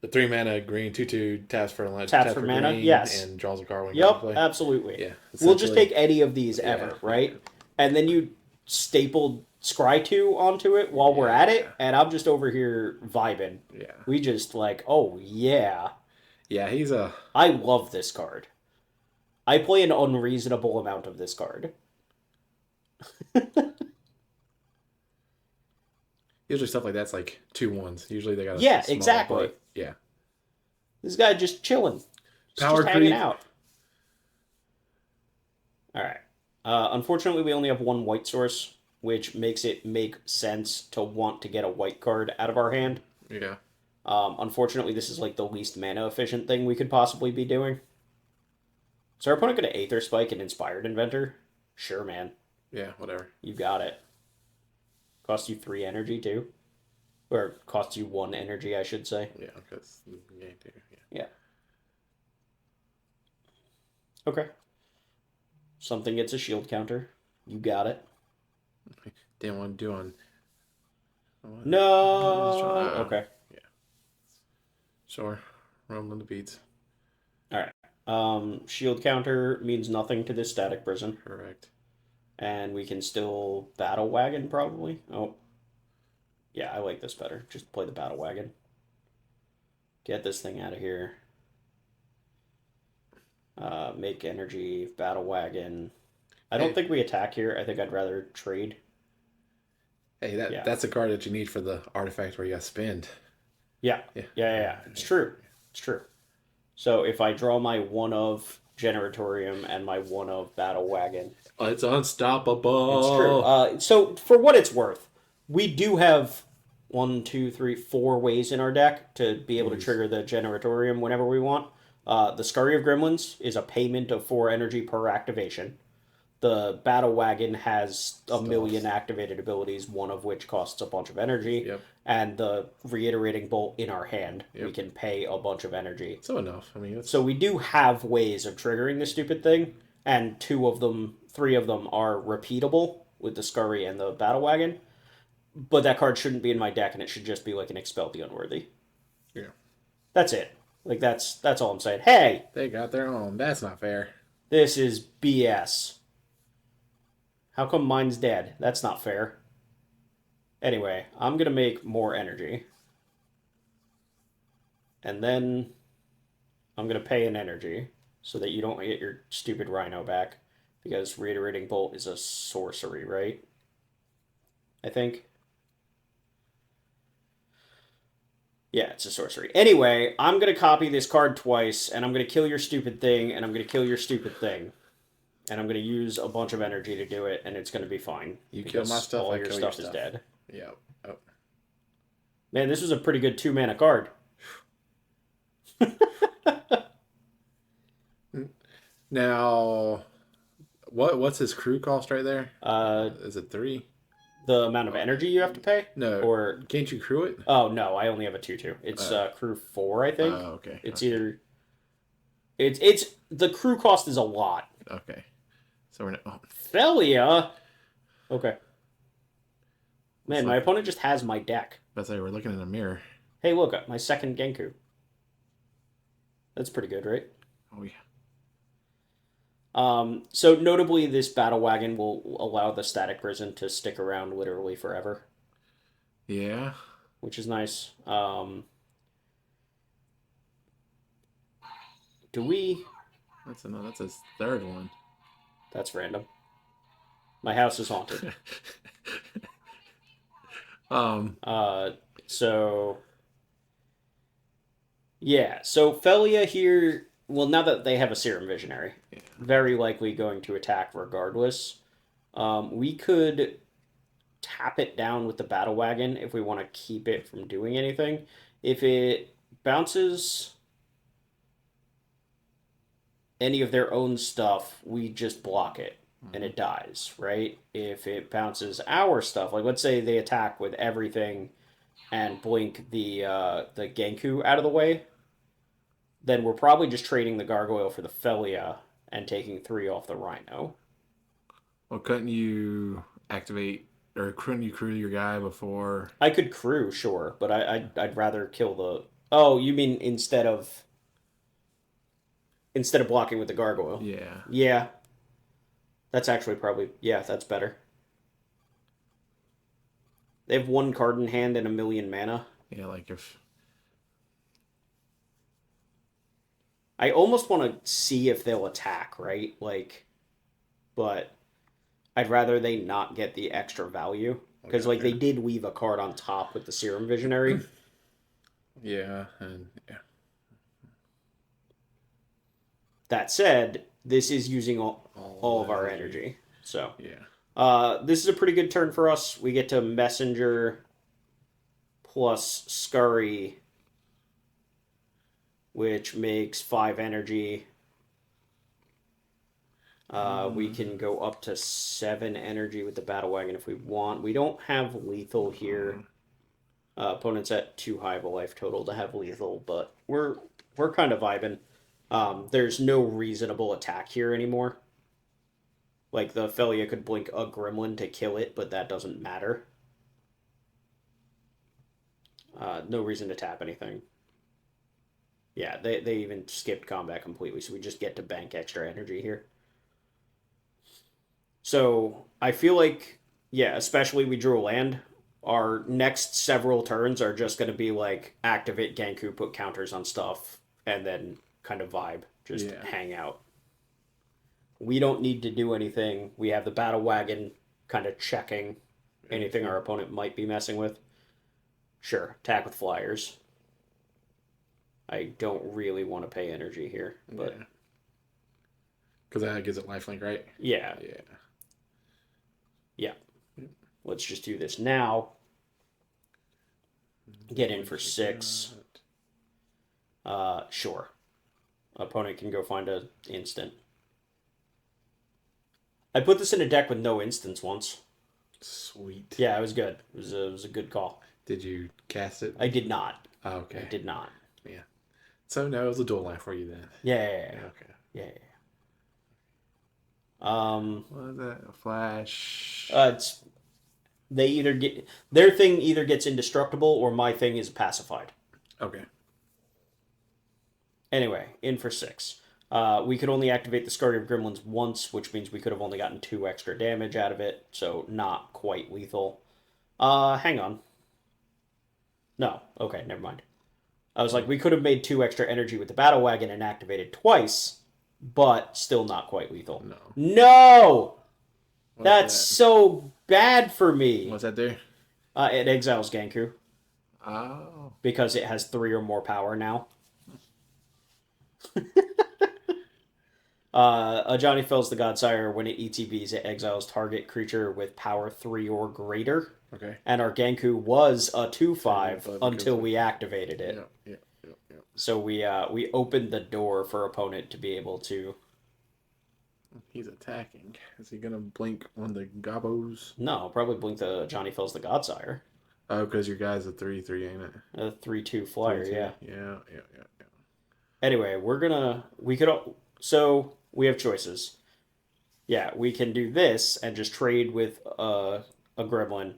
The 3 mana green 2/2 taps for lunch, Taps taps for for mana. green, Yes. and draws a card when it comes to Yep. play. Absolutely. Yeah, We'll just essentially. take any of these Yeah, ever, yeah, right? And then you stapled Scry 2 onto it while we're at yeah, it, and I'm just over here vibing. yeah, We just like, oh yeah. yeah. He's a I love this card. I play an unreasonable amount of this card. usually stuff like that's like 2/1s. Usually they got a Yeah, smaller, exactly. but yeah. This guy just chilling. Just Power hanging creep. out. All right. Unfortunately, we only have one white source, which makes it make sense to want to get a white card out of our hand. Yeah, Unfortunately, this is like the least mana efficient thing we could possibly be doing. So our opponent going to Aether Spike and Inspired Inventor? Sure, man. yeah. Whatever. You got it. Costs you 3 energy, too. Or costs you 1 energy, I should say. Yeah, because yeah, yeah. Yeah. Okay. Something gets a shield counter. You got it. Didn't want to do on. No. Okay. Yeah. Sure. Rumbling the beats. All right. Shield counter means nothing to this static prison, Correct. and we can still battle wagon probably. Oh, yeah, I like this better. Just play the battle wagon. Get this thing out of here. Make energy battle wagon. I don't think we attack here. I think I'd rather trade. Hey, Yeah. that's a card that you need for the artifact where you got to spend. Yeah. Yeah. Yeah. It's true. It's true. So if I draw my one of Generatorium and my one of Battle Wagon, It's unstoppable. it's true. So for what it's worth, we do have 1, 2, 3, 4 ways in our deck to be able to trigger the Generatorium whenever we want. The Scurry of Gremlins is a payment of 4 energy per activation. The Battle Wagon has a million activated abilities, one of which costs a bunch of energy. Yep. And the Reiterating Bolt in our hand, we Yep. can pay a bunch of energy. So enough. I mean, it's... So we do have ways of triggering this stupid thing, and 3 of them are repeatable with the Scurry and the Battle Wagon. But that card shouldn't be in my deck, and it should just be like an Expel the Unworthy. Yeah. That's it. Like that's all I'm saying. Hey, They got their own. That's not fair. this is BS. How come mine's dead? That's not fair. Anyway, I'm gonna make more energy. And then I'm gonna pay an energy so that you don't get your stupid Rhino back. Because Reiterating Bolt is a sorcery, right? I think. Yeah, it's a sorcery. Anyway, I'm gonna copy this card twice, and I'm gonna kill your stupid thing, and I'm gonna kill your stupid thing. And I'm gonna use a bunch of energy to do it, and it's gonna be fine. You kill my stuff, all I your kill stuff your is stuff. dead. Yeah. Oh. Man, this was a pretty good 2 mana card. Now, what's his crew cost right there? Is it 3? The amount of energy you have to pay? No. Or Can't you crew it? oh no, I only have a 2/2. It's crew 4, I think. Oh, okay. It's okay. either it's the crew cost is a lot. Okay. So we're not... Oh. Felia. Okay. Man, my opponent just has my deck. Let's say we're looking in a mirror. Hey, look, my second Genku. That's pretty good, right? Oh yeah. So notably, this battle wagon will allow the static prison to stick around literally forever, Yeah. which is nice. Do we? That's his third one. That's random. My house is haunted. So yeah, so Felia here. Well, now that they have a Serum Visionary, very likely going to attack regardless. We could tap it down with the Battle Wagon if we want to keep it from doing anything. If it bounces any of their own stuff, we just block it and it dies, right? If it bounces our stuff, like let's say they attack with everything and blink the Genku out of the way, then we're probably just trading the Gargoyle for the Felia and taking 3 off the Rhino. Well, couldn't you activate, or couldn't you crew your guy before? I could crew, sure, but I'd rather kill Oh, you mean instead of blocking with the gargoyle? Yeah. Yeah, that's actually probably yeah, that's better. They have one card in hand and 1,000,000 mana. Yeah, like if I almost want to see if they'll attack, right? Like, but I'd rather they not get the extra value I because got like they you. did weave a card on top with the Serum Visionary. Yeah, and yeah. That said, this is using all All of that our energy. energy. So, Yeah. this is a pretty good turn for us. We get to Messenger plus Scurry, which makes 5 energy. We can go up to 7 energy with the Battle Wagon if we want. We don't have lethal here. Opponent's at too high of a life total to have lethal, but we're kind of vibing. There's no reasonable attack here anymore. Like the Felia could blink a Gremlin to kill it, but that doesn't matter. No reason to tap anything. Yeah, they even skipped combat completely, so we just get to bank extra energy here. So I feel like, yeah, especially we drew a land. Our next several turns are just going to be like activate Genku, put counters on stuff, and then kind of vibe, just Yeah. hang out. We don't need to do anything. We have the battle wagon kind of checking anything our opponent might be messing with. Sure, attack with flyers. I don't really want to pay energy here, but Yeah. Because that gives it lifelink, right? yeah, Yeah. yeah. Let's just do this now. Get in for 6. Sure. Opponent can go find a instant. I put this in a deck with no instants once. Sweet. Yeah, it was good. It was a good call. Did you cast it? I did not. Oh, I okay. did not. Yeah. So no, it was a dual line for you then. Yeah. Okay. Yeah. What was that? A flash. It's they either get their thing either gets indestructible or my thing is pacified. Okay. Anyway, in for 6. We could only activate the Scurry of Gremlins once, which means we could have only gotten 2 extra damage out of it, so not quite lethal. Hang on. No, okay, never mind. I was like, we could have made 2 extra energy with the Battle Wagon and activated twice, but still not quite lethal. No. No! What's That's that? so bad for me. What's that do? It exiles Genku Oh. because it has 3 or more power now. Ajani Fells the Godsire. When it ETBs, it exiles target creature with power 3 or greater. Okay. And our Genku was a 2/5 2/5 until we activated it. Yeah. So we opened the door for opponent to be able to. He's attacking. Is he gonna blink on the gobos? No, probably blink the Johnny Fells the Godsire. Oh, because your guy's a 3/3, ain't it? A 3/2 flyer, 3/2. yeah. Yeah. Anyway, so we have choices. Yeah, we can do this and just trade with a gremlin.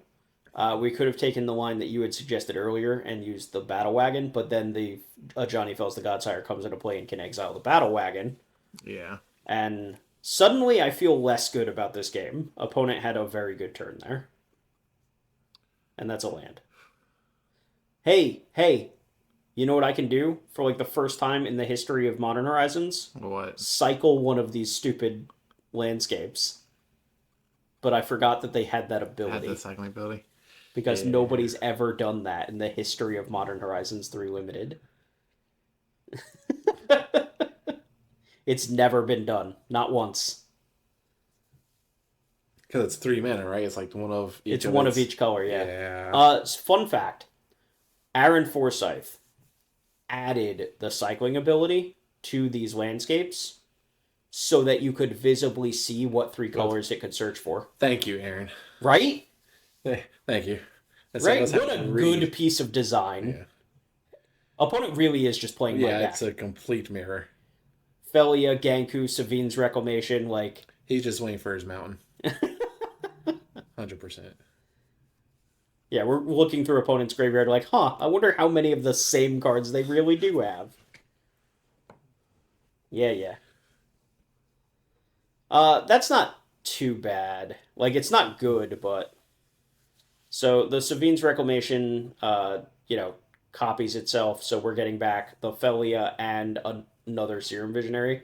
We could have taken the line that you had suggested earlier and used the battle wagon, but then the Johnny Fells the Godsire comes into play and can exile the battle wagon. Yeah. And suddenly I feel less good about this game. Opponent had a very good turn there. And that's a land. Hey, you know what I can do for like the first time in the history of Modern Horizons? What? Cycle one of these stupid landscapes. But I forgot that they had that Had ability. the cycling ability. Because Yeah. nobody's ever done that in the history of Modern Horizons 3 Limited. It's never been done. Not once. Because it's 3 mana, right? It's like one of each. It's one of each color, yeah. Yeah. Fun fact. Aaron Forsyth added the cycling ability to these landscapes so that you could visibly see what 3 colors it could search for. Thank you, Aaron. Right? Thank you. Right? What a good piece of design. Yeah. Opponent really is just playing my deck. Yeah, it's a complete mirror. Felia, Genku, Savine's Reclamation, like... He's just waiting for his mountain. 100%. Yeah, we're looking through opponent's graveyard like, huh, I wonder how many of the same cards they really do have. Yeah, yeah. That's not too bad. Like, it's not good, but... So, the Savine's Reclamation, copies itself, so we're getting back the Felia and another Serum Visionary.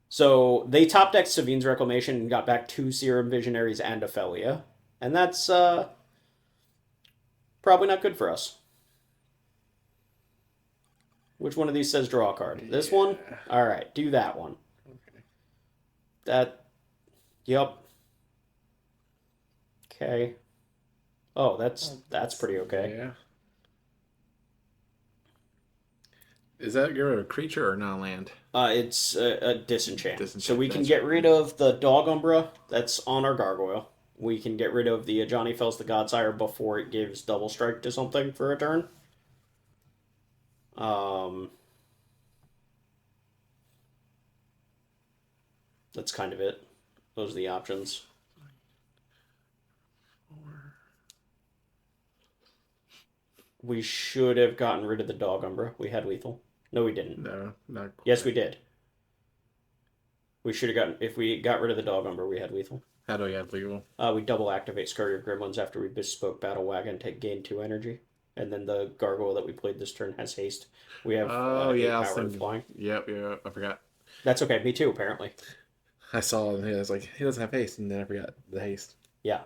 So, they top decked Savine's Reclamation and got back 2 Serum Visionaries and a Felia. And that's, probably not good for us. Which one of these says draw a card? This one? All right, do that one. Okay. That. Yep. Okay. Oh, that's pretty okay. Yeah. Is that get rid of a creature or non-land? It's a disenchant. Disenchant, So we can that's get right. rid of the Dog Umbra that's on our Gargoyle. We can get rid of the Ajani Fells the Godsire before it gives double strike to something for a turn. That's kind of it. Those are the options. We should have gotten rid of the Dog Umbra. We had lethal. No, we didn't. No, not quite. Yes, we did. We should have gotten... If we got rid of the Dog Umbra, we had lethal. How do we have legal? We double activate Scurry of Gremlins after we bespoke Battle Wagon, gain 2 energy. And then the Gargoyle that we played this turn has haste. We have yeah, power and flying. Yep, I forgot. That's okay. Me too, apparently. I saw it and I was like, he doesn't have haste, and then I forgot the haste. Yeah.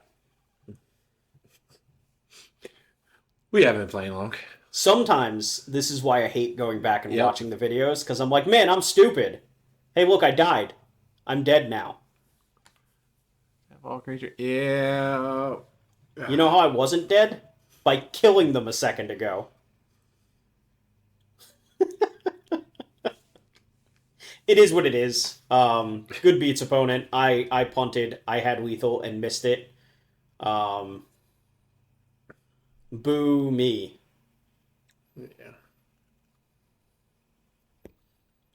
We haven't been playing long. Sometimes this is why I hate going back and watching the videos, because I'm like, man, I'm stupid. Hey, look, I died. I'm dead now. All creature. Yeah. You know how I wasn't dead? By killing them a second ago. It is what it is. Good beats opponent. I punted. I had lethal and missed it. Boo me. Yeah.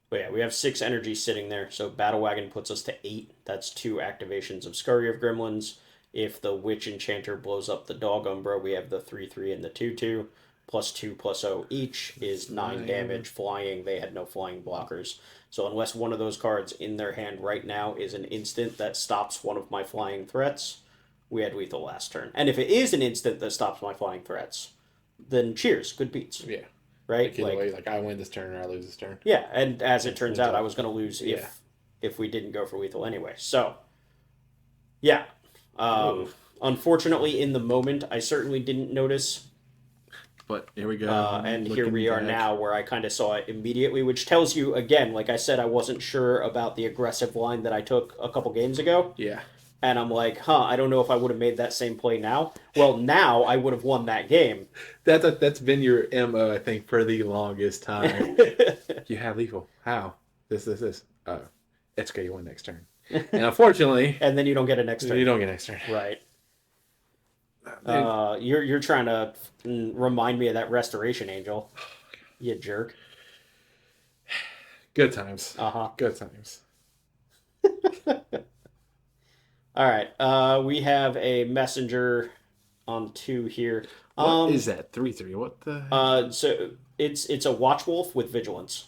But yeah, we have 6 energy sitting there, so Battle Wagon puts us to 8. That's 2 activations of Scurry of Gremlins. If the Witch Enchanter blows up the Dog Umbra, we have the 3/3 and the 2/2. +2/+0 each is 9 damage. Flying, they had no flying blockers. So unless one of those cards in their hand right now is an instant that stops one of my flying threats, we had lethal last turn. And if it is an instant that stops my flying threats, then cheers, good beats. Yeah. Right? Like I win this turn or I lose this turn. Yeah, and as it turns out, I was going to lose Yeah. if we didn't go for lethal anyway. So, yeah. Unfortunately, in the moment, I certainly didn't notice. But here we go. And here we are now, where I kind of saw it immediately, which tells you, again, like I said, I wasn't sure about the aggressive line that I took a couple games ago. Yeah. And I'm like, I don't know if I would have made that same play now. Well, now I would have won that game. That's been your MO, I think, for the longest time. You have lethal. How? This. It's okay, you win next turn. And unfortunately... and then you don't get a next turn. You don't get next turn. Right. You're trying to remind me of that Restoration Angel. You jerk. Good times. Good times. All right. We have a messenger on 2 here. What is that? 3/3. What the heck? So it's a Watch Wolf with Vigilance.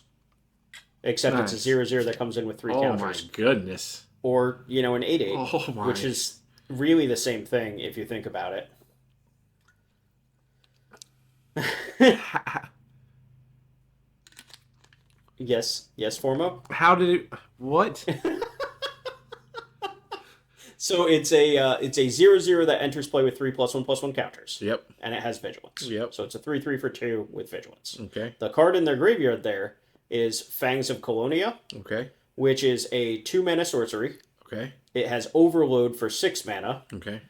Except Nice. it's a 0/0 that comes in with 3 counters. Oh my goodness. Or, an 8/8. Oh my. Which is really the same thing if you think about it. Yes, Formo. How did it? What? So it's a 0/0 that enters play with 3+1/+1 counters. Yep. And it has Vigilance. Yep. So it's a 3/3 for 2 with Vigilance. Okay. The card in their graveyard there is Fangs of Colonia, Okay. which is a 2-mana sorcery. Okay. It has Overload for 6 mana. Okay.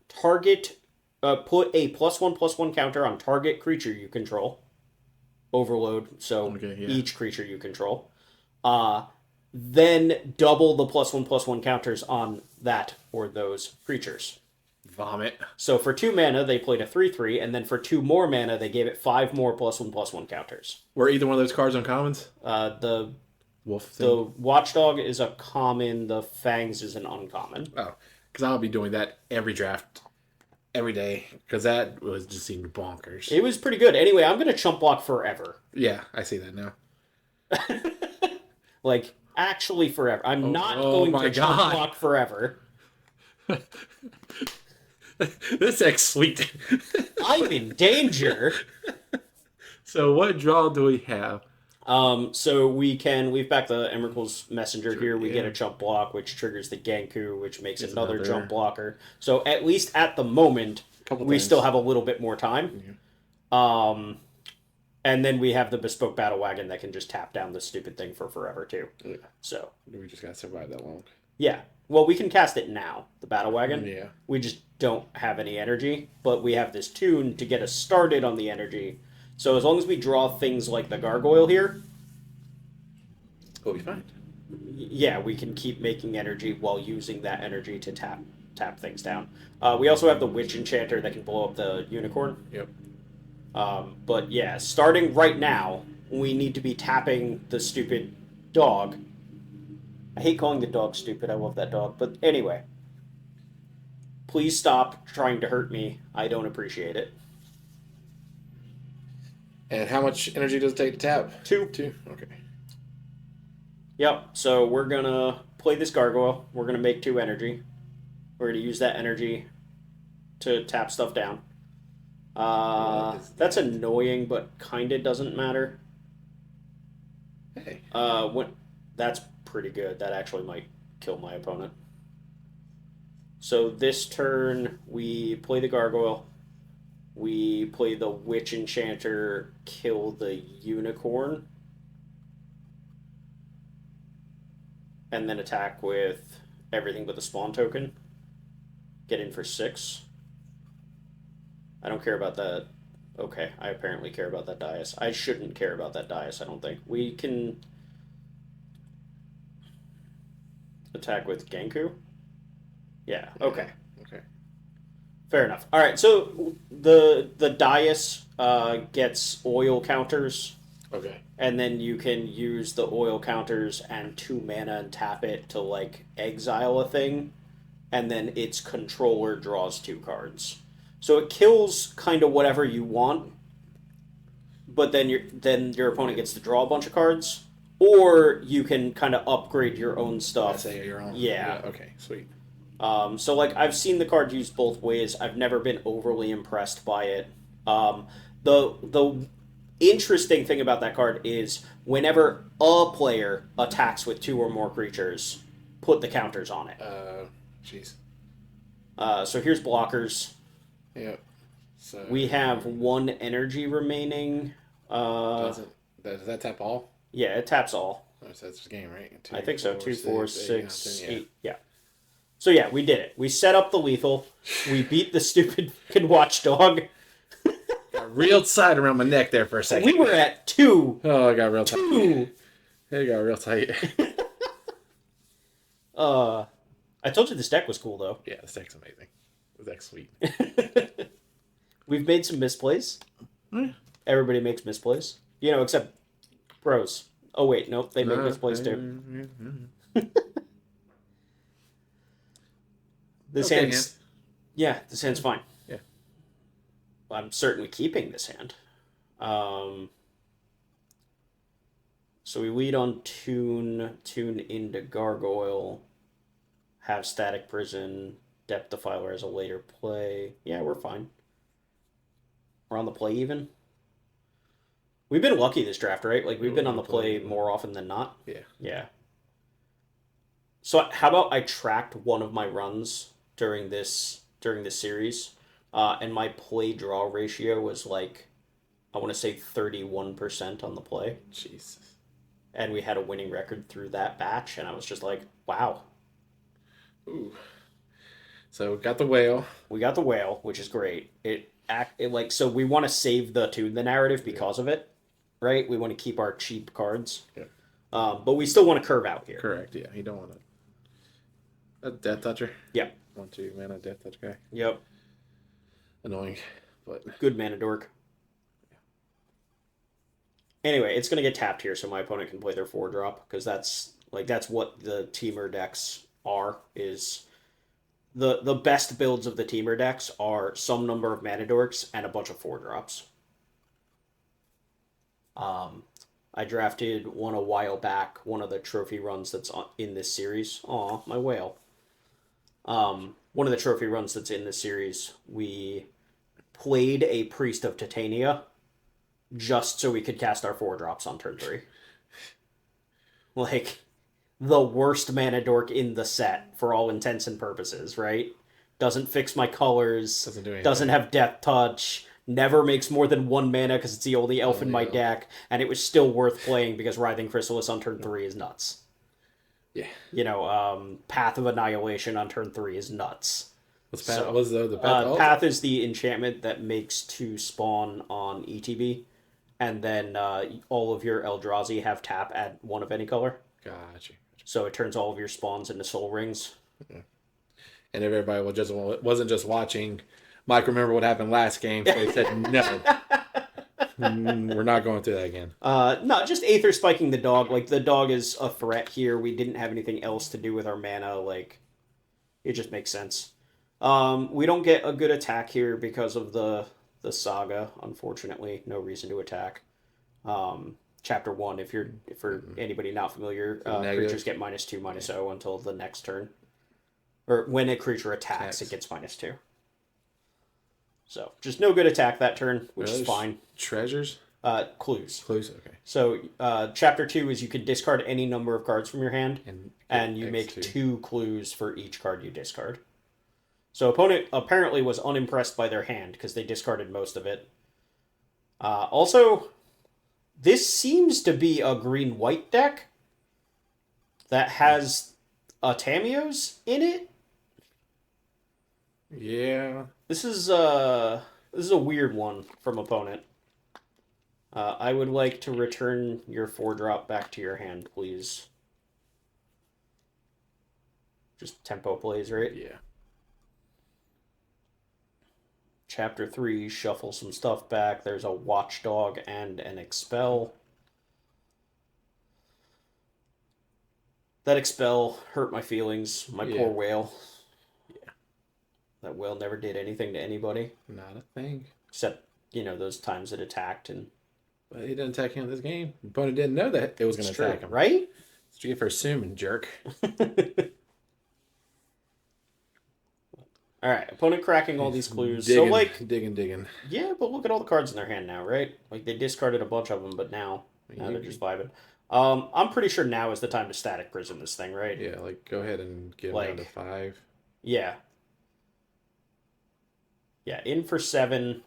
Target, put a +1/+1 counter on target creature you control. Overload, so each creature you control. Then double the +1/+1 counters on that or those creatures. Vomit. So for 2 mana, they played a 3/3, and then for 2 more mana, they gave it 5 more +1/+1 counters. Were either one of those cards uncommons? The Wolf thing? The Watchdog is a common, the Fangs is an uncommon. Oh, because I'll be doing that every draft. every day because that was just seemed bonkers. It was pretty good. Anyway, I'm gonna chump block forever. Yeah, I see that now. Like actually forever. I'm not Oh going my to chump God. block forever. This X sweet. I'm in danger. So what draw do we have? So we've back the Emerald's Messenger here. We get Yeah. a jump block, which triggers the Genku, which makes It's another another- jump blocker. So at least at the moment, Couple we things. still have a little bit more time. And then we have the bespoke battle wagon that can just tap down this stupid thing for forever too. Yeah. So We just gotta survive that long. yeah, well we can cast it now, the battle wagon. Yeah. We just don't have any energy, but we have this tune to get us started on the energy. So as long as we draw things like the gargoyle here, We'll be fine. yeah, we can keep making energy while using that energy to tap things down. We also have the witch enchanter that can blow up the unicorn. Yep. But yeah, starting right now, we need to be tapping the stupid dog. I hate calling the dog stupid. I love that dog. But anyway, please stop trying to hurt me. I don't appreciate it. And how much energy does it take to tap? 2. 2? Okay. Yep, so we're gonna play this gargoyle. We're gonna make 2 energy. We're gonna use that energy to tap stuff down. That's annoying, but kinda doesn't matter. Hey. That's pretty good. That actually might kill my opponent. So this turn, we play the gargoyle. We play the witch enchanter, kill the unicorn, and then attack with everything but the spawn token. Get in for 6. I don't care about that. Okay, I apparently care about that dais. I shouldn't care about that dais, I don't think. We can attack with Genku. Yeah, okay. Okay. Fair enough. All right, so the dais gets oil counters, Okay. and then you can use the oil counters and 2 mana and tap it to like exile a thing, and then its controller draws 2 cards. So it kills kind of whatever you want, but then your opponent gets to draw a bunch of cards, or you can kind of upgrade your own stuff. Say your own. Yeah. Okay. Sweet. So like I've seen the card used both ways. I've never been overly impressed by it. The interesting thing about that card is whenever a player attacks with 2 or more creatures, put the counters on it. Jeez. So here's blockers. Yep. So We have 1 energy remaining. does that tap all? Yeah, it taps all. Oh, so that's just game, right? I think so. 2, 4, 6, 6, 8. Yeah. So yeah, we did it. We set up the lethal. We beat the stupid fucking watchdog. Got real tight around my neck there for a second. We were at 2. Oh, I got real tight. 2. It got real tight. I told you this deck was cool though. Yeah, this deck's amazing. This deck's sweet. We've made some misplays. Everybody makes misplays. You know, except pros. Oh wait, nope, they make misplays too. This Okay, hand's this hand's fine. Yeah. I'm certainly keeping this hand. So we lead on tune into Gargoyle, have Static Prison, Depth Defiler as a later play. Yeah, we're fine. We're on the play even. We've been lucky this draft, right? Like we've been on the play more often than not. Yeah. Yeah. So how about I tracked one of my runs during this series, and my play draw ratio was like, I want to say 31% on the play, Jesus. and we had a winning record through that batch, and I was just like, wow. Ooh. So we got the whale. We got the whale, which is great. So we want to save the narrative because of it, right? We want to keep our cheap cards. Yeah. But we still want to curve out here. Correct. Yeah, you don't want to. A Death Toucher. Yep. 1/2 mana Death Touch guy. Yep. Annoying, but Good mana dork. Anyway, it's gonna get tapped here, so my opponent can play their 4-drop because that's what the teamer decks are. Is the best builds of the teamer decks are some number of mana dorks and a bunch of 4-drops. I drafted one a while back, one of the trophy runs that's in this series. Aw, my whale. One of the trophy runs that's in this series, we played a Priest of Titania just so we could cast our 4-drops on turn 3. Like, the worst mana dork in the set for all intents and purposes, right? Doesn't fix my colors, Doesn't do anything. doesn't have Death Touch, never makes more than 1 mana because it's the only elf in my deck, and it was still worth playing because Writhing Chrysalis on turn 3 is nuts. Yeah. You know, Path of Annihilation on turn 3 is nuts. What's Path? So, what's the Path? Path is the enchantment that makes 2 spawn on ETB, and then all of your Eldrazi have tap at 1 of any color. Gotcha. So it turns all of your spawns into soul rings. Yeah. And everybody wasn't just watching Mike remember what happened last game, so they said no. We're not going through that again. No, just Aether spiking the dog. Like, the dog is a threat here. We didn't have anything else to do with our mana. Like, it just makes sense. We don't get a good attack here because of the saga, unfortunately. No reason to attack. Chapter 1, if for anybody not familiar, creatures get -2, -0 until the next turn. Or when a creature attacks, it gets -2. So, just no good attack that turn, which is fine. Treasures? Clues. Clues, okay. So, Chapter 2 is you can discard any number of cards from your hand, and you make 2 clues for each card you discard. So, opponent apparently was unimpressed by their hand, because they discarded most of it. Also, this seems to be a green-white deck that has Tamios in it. Yeah. This is a weird one from opponent. I would like to return your 4-drop back to your hand, please. Just tempo plays, right? Yeah. Chapter 3, shuffle some stuff back. There's a Watchdog and an Expel. That Expel hurt my feelings. My poor whale. Yeah. That whale never did anything to anybody. Not a thing. Except, those times it attacked and... But he didn't attack him this game. The opponent didn't know that it was going to attack him. Right? That's what you get for assuming, jerk. Alright, opponent cracking all these clues. Digging. Yeah, but look at all the cards in their hand now, right? Like, they discarded a bunch of them, but now they're just vibing. I'm pretty sure now is the time to Static Prison this thing, right? Yeah, go ahead and get them down to 5. Yeah. Yeah, in for 7.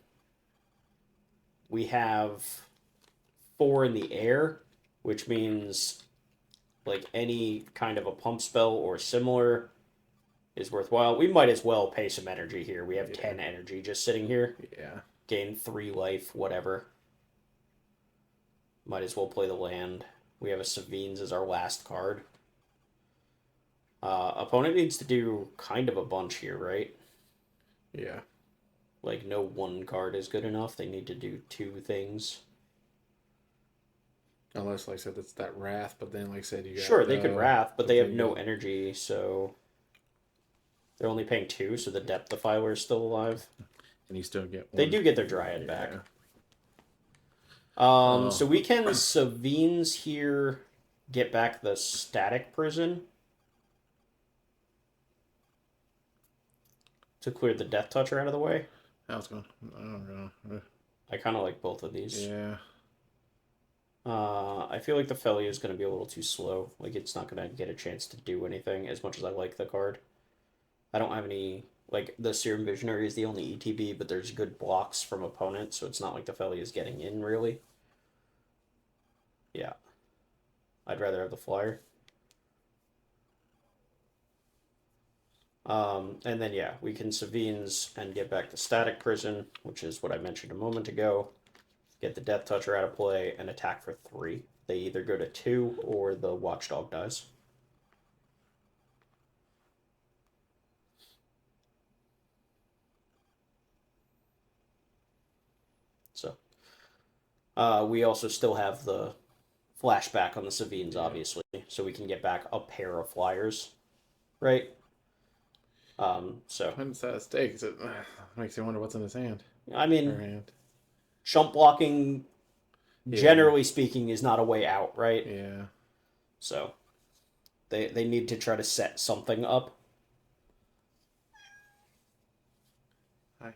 We have 4 in the air, which means, any kind of a pump spell or similar is worthwhile. We might as well pay some energy here. We have 10 energy just sitting here. Yeah. Gain 3 life, whatever. Might as well play the land. We have a Savines as our last card. Opponent needs to do kind of a bunch here, right? Yeah. No one card is good enough. They need to do 2 things. Unless, like I said, it's that Wrath, but then, like I said, you got... Sure, they could Wrath, but they have no energy, so... They're only paying 2, so the Depth Defiler is still alive. And you still get 1. They do get their Dryad back. So we can Savines here, get back the Static Prison to clear the Death Toucher out of the way. How's it going? I don't know. I kind of like both of these. Yeah. I feel like the Felia is going to be a little too slow. It's not going to get a chance to do anything as much as I like the card. I don't have any... the Serum Visionary is the only ETB, but there's good blocks from opponents, so it's not like the Felia is getting in, really. Yeah. I'd rather have the Flyer. And then, yeah, we can Savines and get back the Static Prison, which is what I mentioned a moment ago. Get the Death Toucher out of play and attack for 3. They either go to 2 or the Watchdog dies. So, we also still have the flashback on the Savines, obviously, so we can get back a pair of Flyers, right? So Depends that steak. It makes you wonder what's in his hand. I Her mean, hand. chump blocking, Yeah. generally speaking, is not a way out, right? Yeah. So they need to try to set something up. Hi.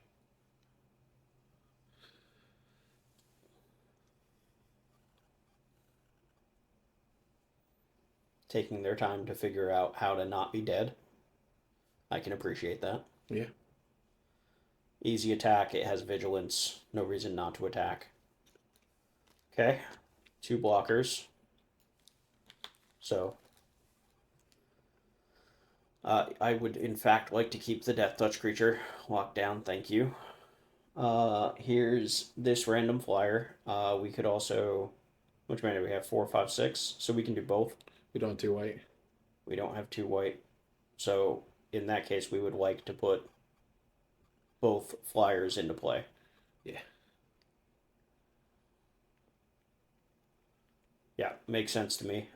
Taking their time to figure out how to not be dead. I can appreciate that. Yeah. Easy attack, it has vigilance, no reason not to attack. Okay, 2 blockers. So, I would in fact like to keep the Death Touch creature locked down, thank you. Here's this random flyer. We could also, which mana do we have? 4, 5, 6, so we can do both. We don't have 2 white. We don't have 2 white, so in that case, we would like to put both flyers into play. Yeah. Yeah, makes sense to me.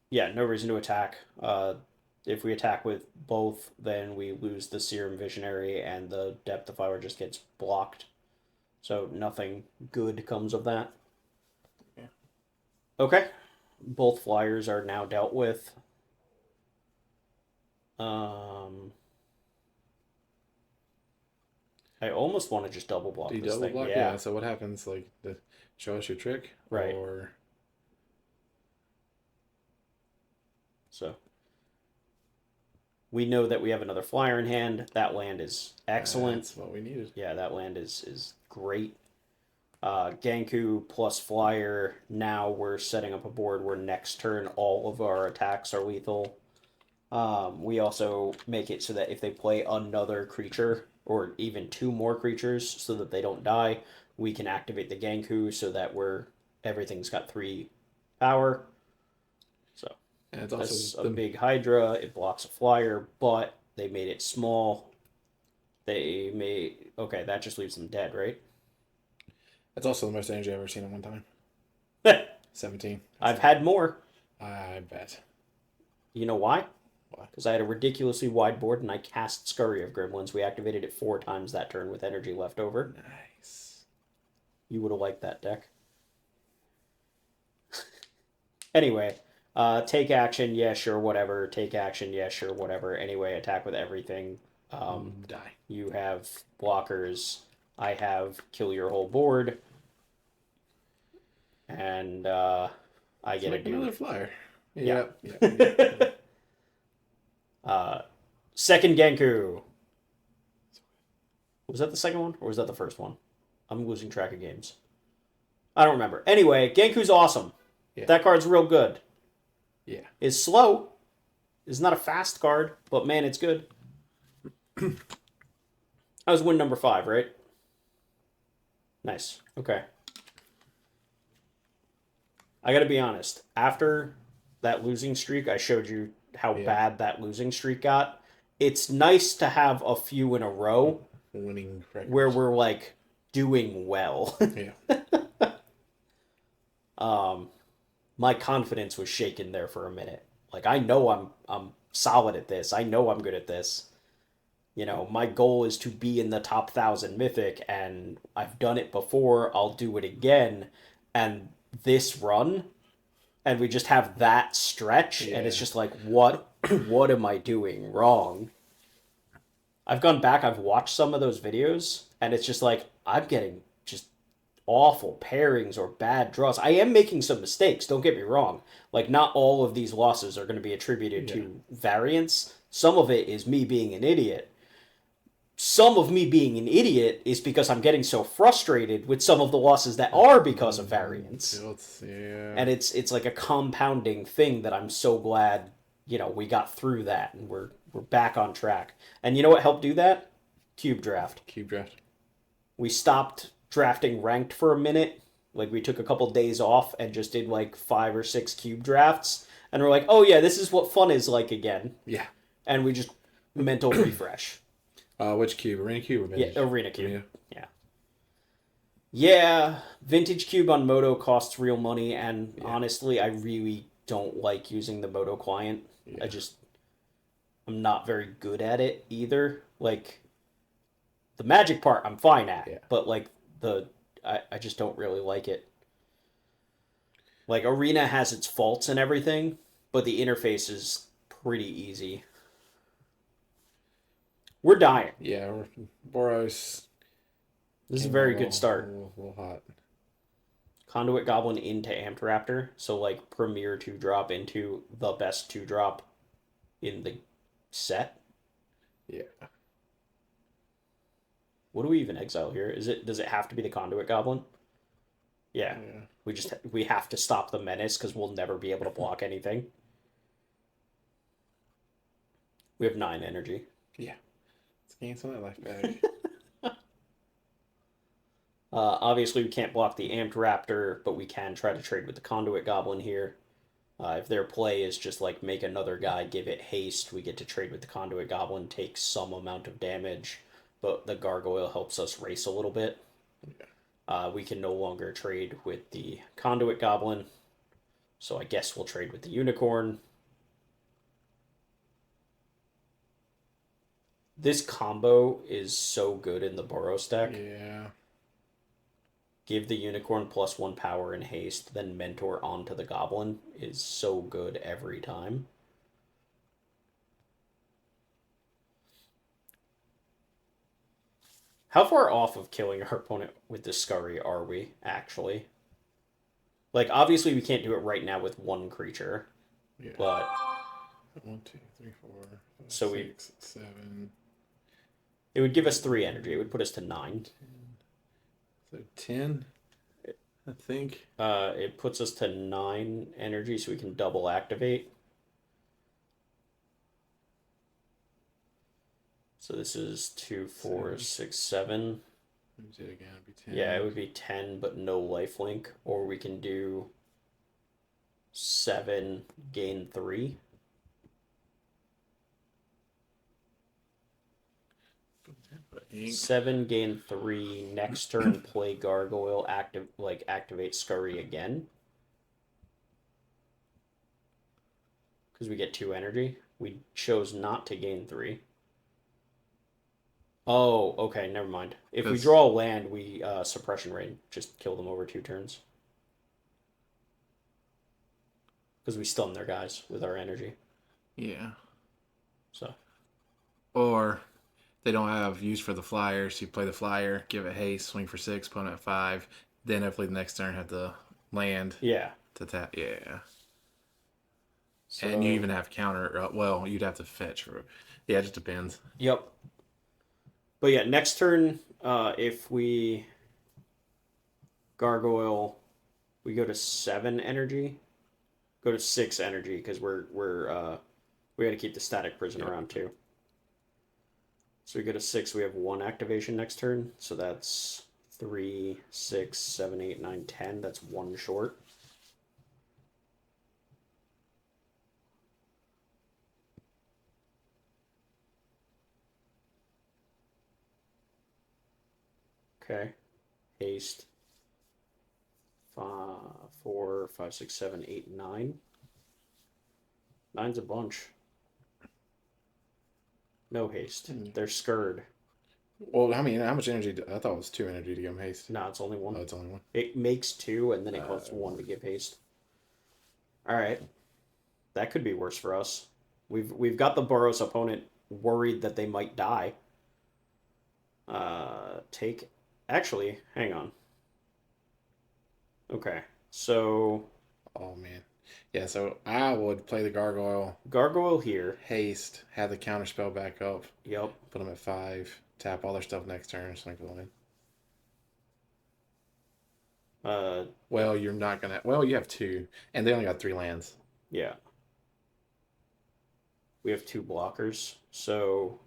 Yeah, no reason to attack. If we attack with both, then we lose the Serum Visionary and the Depth Defiler just gets blocked. So nothing good comes of that. Yeah. Okay. Both flyers are now dealt with. I almost want to just double block Do you this double thing. block? Yeah. So what happens? Like, show us your trick? Right. Or. So we know that we have another flyer in hand. That land is excellent. That's what we needed. Yeah, that land is great. Genku plus flyer. Now we're setting up a board where next turn all of our attacks are lethal. We also make it so that if they play another creature or even 2 more creatures so that they don't die, we can activate the Genku so that everything's got 3 power. So And it's that's also a big Hydra. It blocks a flyer, but they made it small. Okay, that just leaves them dead, right? That's also the most energy I've ever seen at one time. 17. I've had more. I bet. You know why? Why? Because I had a ridiculously wide board and I cast Scurry of Gremlins. We activated it 4 times that turn with energy left over. Nice. You would have liked that deck. Anyway, take action, yeah, sure, whatever. Take action, yeah, sure, whatever. Anyway, attack with everything. Die. You have blockers. I have kill your whole board. And I get to do another flyer. Yeah. Yep. Second Genku. Was that the second one or was that the first one? I'm losing track of games. I don't remember. Anyway, Genku's awesome. Yeah. That card's real good. Yeah. It's slow. It's not a fast card, but man, it's good. That was win number 5, right? Nice. Okay. I gotta be honest. After that losing streak, I showed you how bad that losing streak got. It's nice to have a few in a row Winning records. where we're like doing well. Yeah. My confidence was shaken there for a minute. Like I know I'm solid at this. I know I'm good at this. You know, my goal is to be in the top 1,000 mythic, and I've done it before. I'll do it again. And this run, and we just have that stretch, and it's just like, what am I doing wrong? I've gone back, I've watched some of those videos, and it's just like, I'm getting just awful pairings or bad draws. I am making some mistakes, don't get me wrong. Like, not all of these losses are going to be attributed to variance. Some of it is me being an idiot. Some of me being an idiot is because I'm getting so frustrated with some of the losses that are because of variance. And it's like a compounding thing that I'm so glad, we got through that and we're back on track. And you know what helped do that? Cube draft. We stopped drafting ranked for a minute. Like we took a couple days off and just did like 5 or 6 cube drafts. And we're like, oh yeah, this is what fun is like again. Yeah. And we just mental refresh. Which cube? Arena cube or vintage? Yeah, Arena cube. Yeah. Yeah, vintage cube on Moto costs real money, and honestly, I really don't like using the Moto client. I'm not very good at it either. Like the magic part, I'm fine at, Yeah. but like I just don't really like it. Like Arena has its faults and everything, but the interface is pretty easy. We're dying. Yeah, Boros This is a came in very good start. a little hot. Conduit Goblin into Amped Raptor, so like premier 2 drop into the best 2 drop in the set. Yeah. What do we even exile here? Does it have to be the Conduit Goblin? Yeah. Yeah. We have to stop the menace because we'll never be able to block anything. We have 9 energy. Yeah. Let's gain some of that life back. Obviously, we can't block the Amped Raptor, but we can try to trade with the Conduit Goblin here. If their play is just like make another guy, give it haste, we get to trade with the Conduit Goblin, take some amount of damage, but the Gargoyle helps us race a little bit. We can no longer trade with the Conduit Goblin, so I guess we'll trade with the Unicorn. This combo is so good in the Boros deck. Yeah. Give the Unicorn +1 power and haste, then Mentor onto the Goblin is so good every time. How far off of killing our opponent with this Scurry are we, actually? Like, obviously we can't do it right now with one creature. Yeah. But 1, 2, 3, 4, 5, so 6, 7. It would give us 3 energy. It would put us to 9. 10. So 10, I think. It puts us to 9 energy, so we can double activate. So this is 2, 4, 6, 7. Let me do it again. It'd be 10. Yeah, it would be 10, but no lifelink. Or we can do 7, gain 3. Ink. 7, gain 3. Next turn, play Gargoyle. Activate Scurry again. Because we get 2 energy. We chose not to gain 3. Oh, okay, never mind. If we draw a land, we Suppression Rain. Just kill them over 2 turns. Because we stun their guys with our energy. Yeah. So. Or they don't have use for the flyer, so you play the flyer, give it haste, swing for 6, opponent at 5. Then hopefully the next turn have the land. Yeah. To tap. Yeah. So, and you even have counter. Well, you'd have to fetch for. Yeah, it just depends. Yep. But yeah, next turn, if we Gargoyle, we go to 7 energy. Go to 6 energy because we got to keep the Static Prison around too. So we go to 6. We have 1 activation next turn. So that's 3, 6, 7, 8, 9, 10. That's 1 short. Okay. Haste. 4, 5, 6, 7, 8, 9. 9's a bunch. No haste. They're scurred. Well, how much energy? I thought it was 2 energy to give him haste. No, it's only 1. Oh, it's only 1. It makes 2, and then it costs 1 to give haste. All right, that could be worse for us. We've got the Boros opponent worried that they might die. Actually, hang on. Okay, so. Oh man, yeah. So I would play the Gargoyle here. Haste, have the counter spell back up. Yep. Put them at 5. Tap all their stuff next turn. Swing for the land. Well, you're not gonna. Well, you have 2, and they only got 3 lands. Yeah. We have 2 blockers, so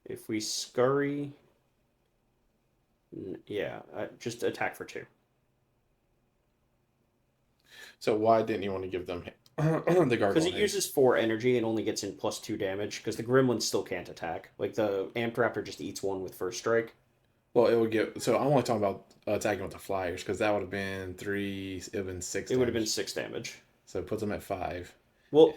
if we scurry, yeah, just attack for 2. So why didn't you want to give them the Gargoyle? Because it uses 4 energy and only gets in +2 damage. Because the Gremlin still can't attack. Like the Amped Raptor just eats 1 with first strike. Well, it would get. So I'm only talking about attacking with the flyers because that would have been 3. It would have been 6. It would have been 6 damage. So it puts them at 5. Well,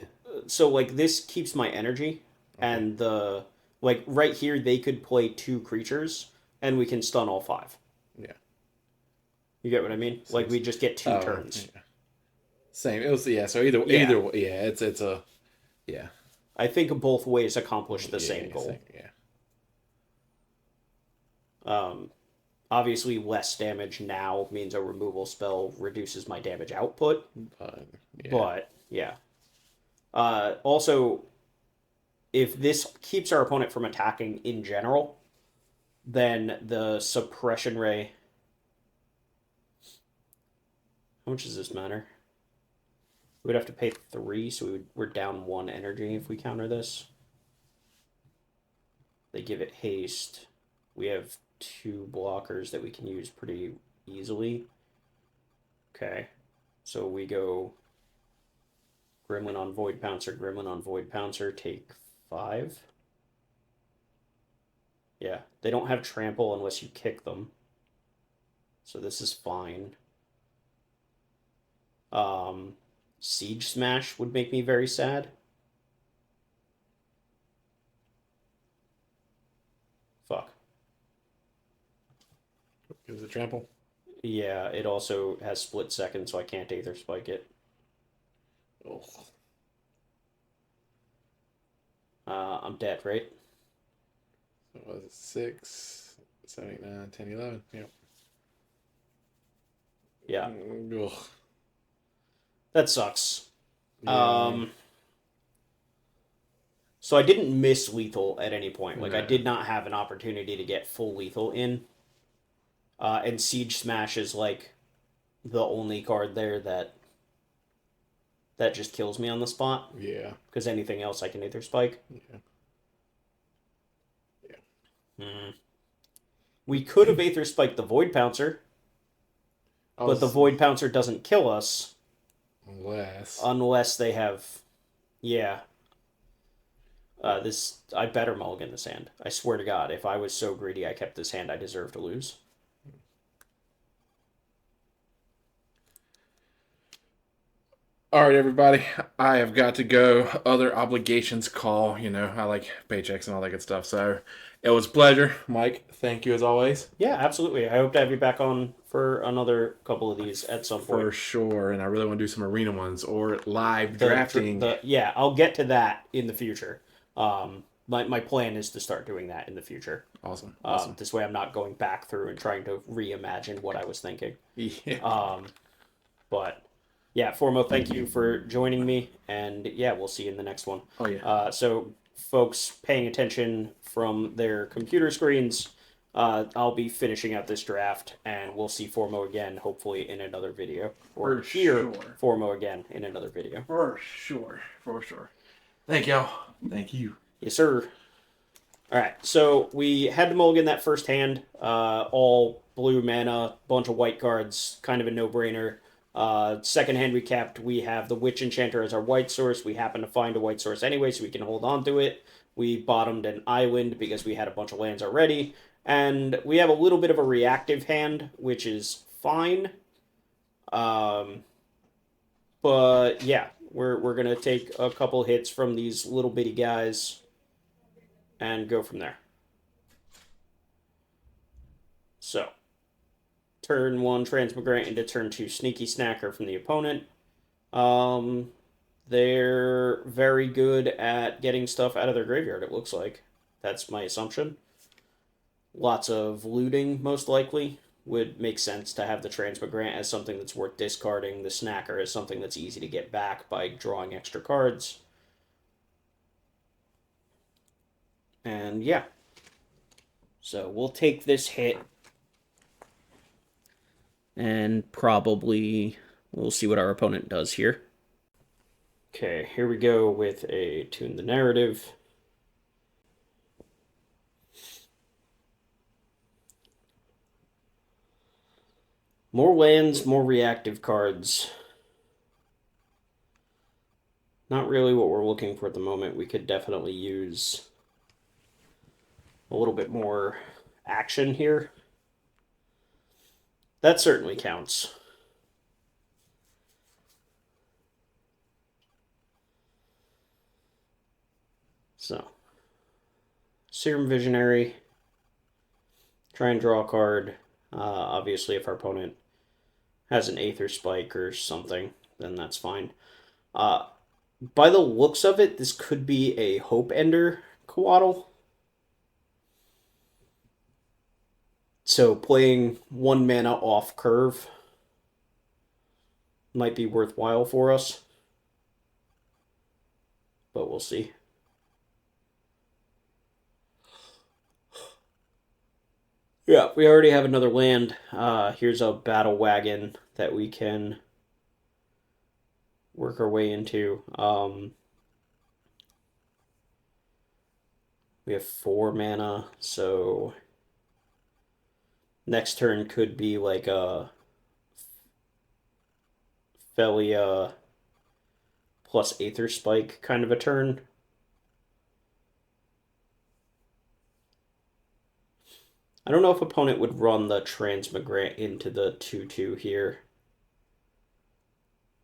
so like this keeps my energy, Okay. and the like right here they could play 2 creatures, and we can stun all 5. Yeah. You get what I mean? Like Seems. we just get 2 Oh, turns. yeah. Same. It was So Yeah, either way, yeah. It's a yeah. I think both ways accomplish the same Yeah. goal. Same. Yeah. Um, Obviously, less damage now means a removal spell reduces my damage output, But yeah. but yeah. Also, if this keeps our opponent from attacking in general, then the suppression ray. How much does this matter? We'd have to pay 3, so we're down 1 energy if we counter this. They give it haste. We have 2 blockers that we can use pretty easily. Okay. So we go Gremlin on Void Pouncer, Gremlin on Void Pouncer, take 5. Yeah, they don't have trample unless you kick them. So this is fine. Siege Smash would make me very sad. Fuck. Gives it trample. Yeah, it also has split second, so I can't Aether Spike it. Oh. I'm dead, right? So what was it 6, 7, 8, 9, 10, 11? Yep. Yeah. Ugh. That sucks. Yeah. So I didn't miss lethal at any point. Like I No. did not have an opportunity to get full lethal in. And Siege Smash is like the only card there that just kills me on the spot. Yeah. Because anything else I can Aether Spike. Yeah. Hmm. We could have Aether Spiked the Void Pouncer, but the Void Pouncer doesn't kill us unless they have. Yeah. I better mulligan this hand. I swear to God, if I was so greedy I kept this hand, I deserve to lose. All right, everybody. I have got to go. Other obligations call. I like paychecks and all that good stuff. So it was a pleasure. Mike, thank you as always. Yeah, absolutely. I hope to have you back on for another couple of these at some point. For sure. And I really want to do some arena ones or live The- drafting. yeah, I'll get to that in the future. My plan is to start doing that in the future. Awesome. This way I'm not going back through and trying to reimagine what I was thinking. Yeah. But yeah, Formo, thank you for joining me, and yeah, we'll see you in the next one. Oh, yeah. So folks paying attention from their computer screens, I'll be finishing out this draft, and we'll see Formo again, hopefully in another video, or hear Formo again in another video. For sure. Thank y'all. Thank you. Yes, sir. All right, so we had to mulligan that first hand, all blue mana, bunch of white cards, kind of a no-brainer. Second hand we kept, we have the Witch Enchanter as our white source. We happen to find a white source anyway, so we can hold on to it. We bottomed an island because we had a bunch of lands already. And we have a little bit of a reactive hand, which is fine. But yeah, we're going to take a couple hits from these little bitty guys and go from there. So, turn 1 Transmigrant into turn 2 Sneaky Snacker from the opponent. They're very good at getting stuff out of their graveyard, it looks like. That's my assumption. Lots of looting, most likely. Would make sense to have the Transmigrant as something that's worth discarding, the Snacker as something that's easy to get back by drawing extra cards. And yeah. So we'll take this hit. And probably we'll see what our opponent does here. Okay, here we go with a Tune the Narrative. More lands, more reactive cards. Not really what we're looking for at the moment. We could definitely use a little bit more action here. That certainly counts. So, Serum Visionary, try and draw a card. Obviously, if our opponent has an Aether Spike or something, then that's fine. By the looks of it, this could be a Hope Ender Coatl. So playing 1 mana off curve might be worthwhile for us. But we'll see. Yeah, we already have another land. Here's a battle wagon that we can work our way into. We have 4 mana, so next turn could be like a Felia plus Aether Spike kind of a turn. I don't know if opponent would run the Transmigrant into the 2/2 here.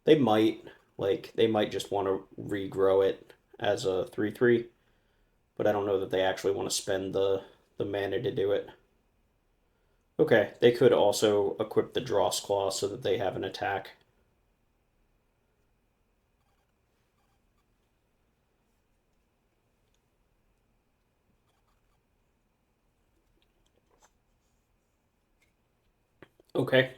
They might. Like, they might just want to regrow it as a 3/3. But I don't know that they actually want to spend the mana to do it. Okay, they could also equip the Dross Claw so that they have an attack. Okay.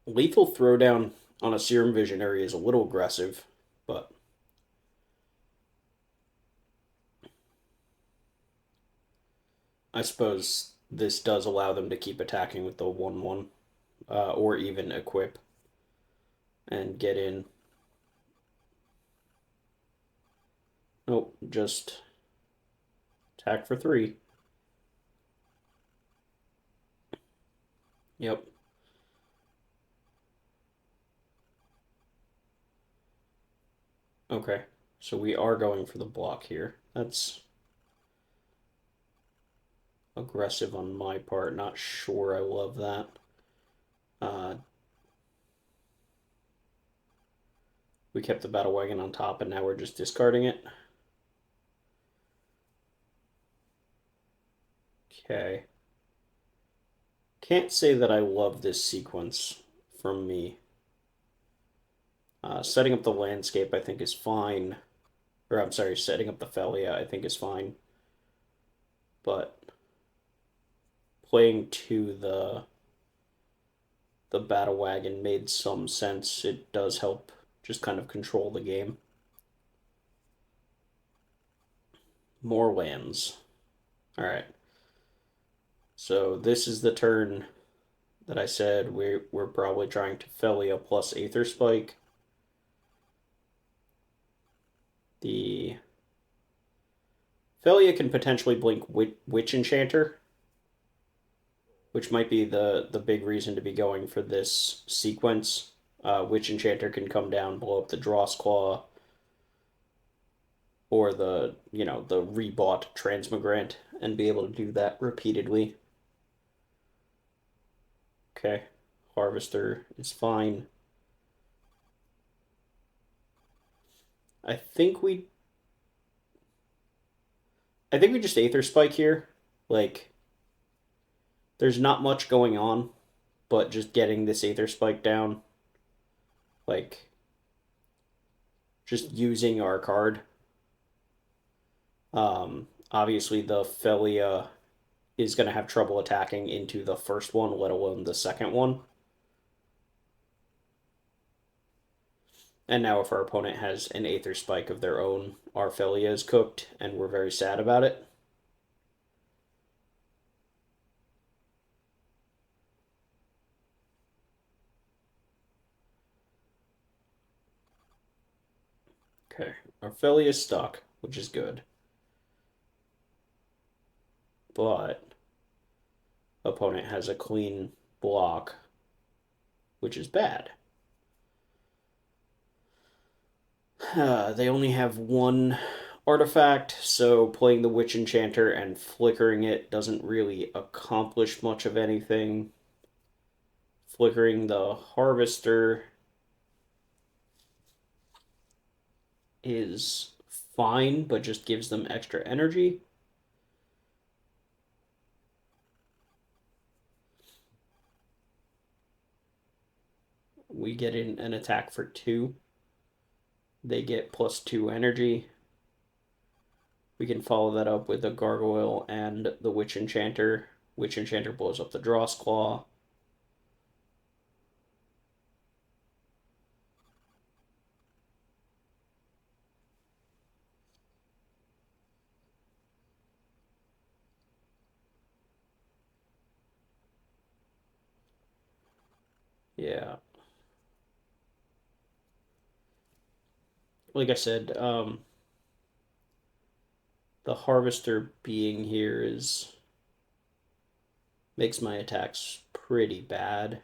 Lethal Throwdown on a Serum Visionary is a little aggressive, but I suppose this does allow them to keep attacking with the 1/1, or even equip and get in. Nope, just attack for 3. Yep. Okay, so we are going for the block here. That's aggressive on my part. Not sure I love that. We kept the battle wagon on top, and now we're just discarding it. Okay. Can't say that I love this sequence from me. Setting up the landscape, I think, is fine. Or, I'm sorry, setting up the Felia, I think, is fine. But playing to the battle wagon made some sense. It does help just kind of control the game. More lands. Alright. So this is the turn that I said we're probably trying to Felia plus Aether Spike. The Felia can potentially blink Witch Enchanter, which might be the big reason to be going for this sequence. Witch Enchanter can come down, blow up the Dross Claw, or the rebought Transmigrant, and be able to do that repeatedly. Okay, Harvester is fine. I think we just Aether Spike here. Like, there's not much going on, but just getting this Aether Spike down, like, just using our card. Obviously, the Felia is going to have trouble attacking into the first one, let alone the second one. And now if our opponent has an Aether Spike of their own, our Felia is cooked, and we're very sad about it. Okay, our Felia is stuck, which is good. But opponent has a clean block, which is bad. They only have 1 artifact, so playing the Witch Enchanter and flickering it doesn't really accomplish much of anything. Flickering the Harvester is fine, but just gives them extra energy. We get in an attack for 2. They get +2 energy. We can follow that up with a Gargoyle and the Witch Enchanter. Witch Enchanter blows up the Dross Claw. Yeah. Like I said, the Harvester being here makes my attacks pretty bad.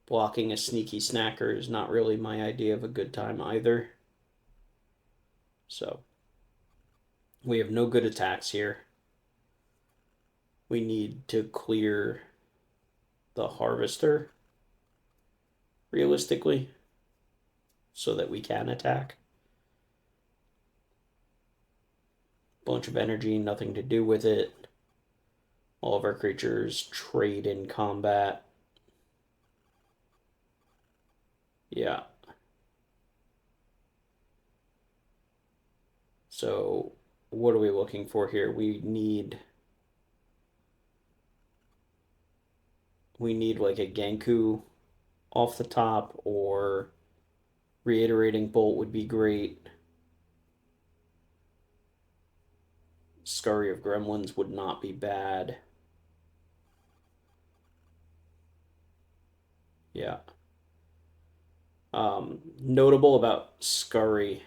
Blocking a Sneaky Snacker is not really my idea of a good time either. So, we have no good attacks here. We need to clear the Harvester, realistically, so that we can attack. Bunch of energy, nothing to do with it. All of our creatures trade in combat. Yeah. So, what are we looking for here? We need like a Genku off the top, or Reiterating Bolt would be great. Scurry of Gremlins would not be bad. Yeah. Notable about Scurry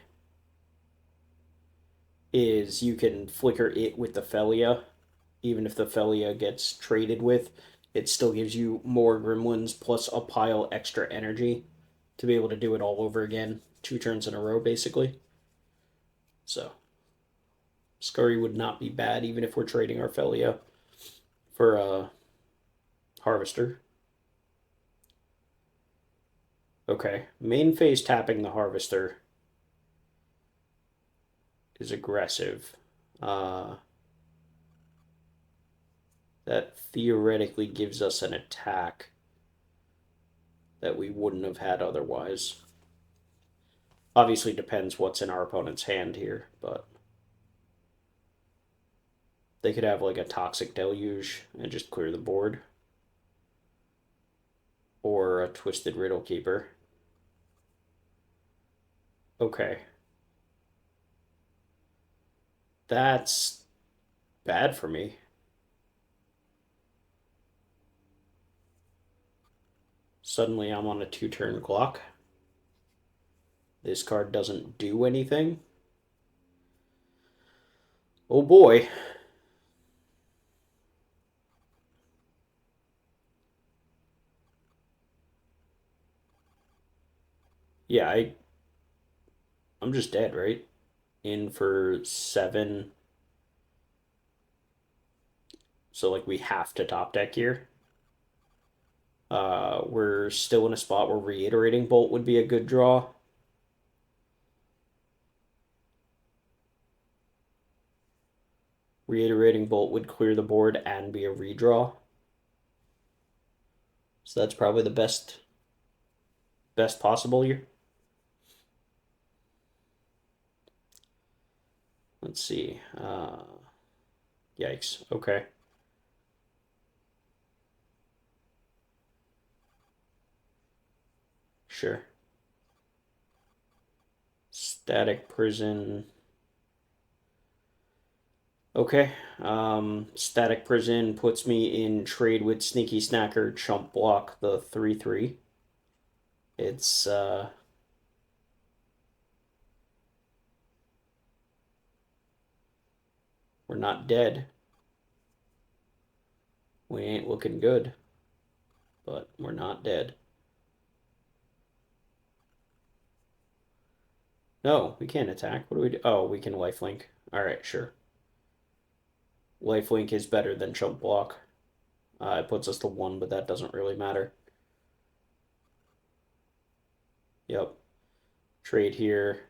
is you can flicker it with the Felia. Even if the Felia gets traded with, it still gives you more Gremlins plus a pile extra energy to be able to do it all over again 2 turns in a row, basically. So, Scurry would not be bad even if we're trading our Felia for a Harvester. Okay, main phase tapping the Harvester is aggressive. That theoretically gives us an attack that we wouldn't have had otherwise. Obviously depends what's in our opponent's hand here, but they could have like a Toxic Deluge and just clear the board. Or a Twisted Riddle Keeper. Okay. That's bad for me. Suddenly I'm on a 2-turn clock. This card doesn't do anything. Oh boy. Yeah, I'm just dead, right? In for 7. So like we have to top deck here. We're still in a spot where Reiterating Bolt would be a good draw. Reiterating Bolt would clear the board and be a redraw. So that's probably the best possible here. Let's see. Yikes. Okay. Sure. Static Prison. Okay. Static Prison puts me in trade with Sneaky Snacker, Chump Block, the 3/3. It's we're not dead. We ain't looking good, but we're not dead. No, we can't attack. What do we do? Oh, we can lifelink. All right, sure. Lifelink is better than Chump Block. It puts us to 1, but that doesn't really matter. Yep. Trade here.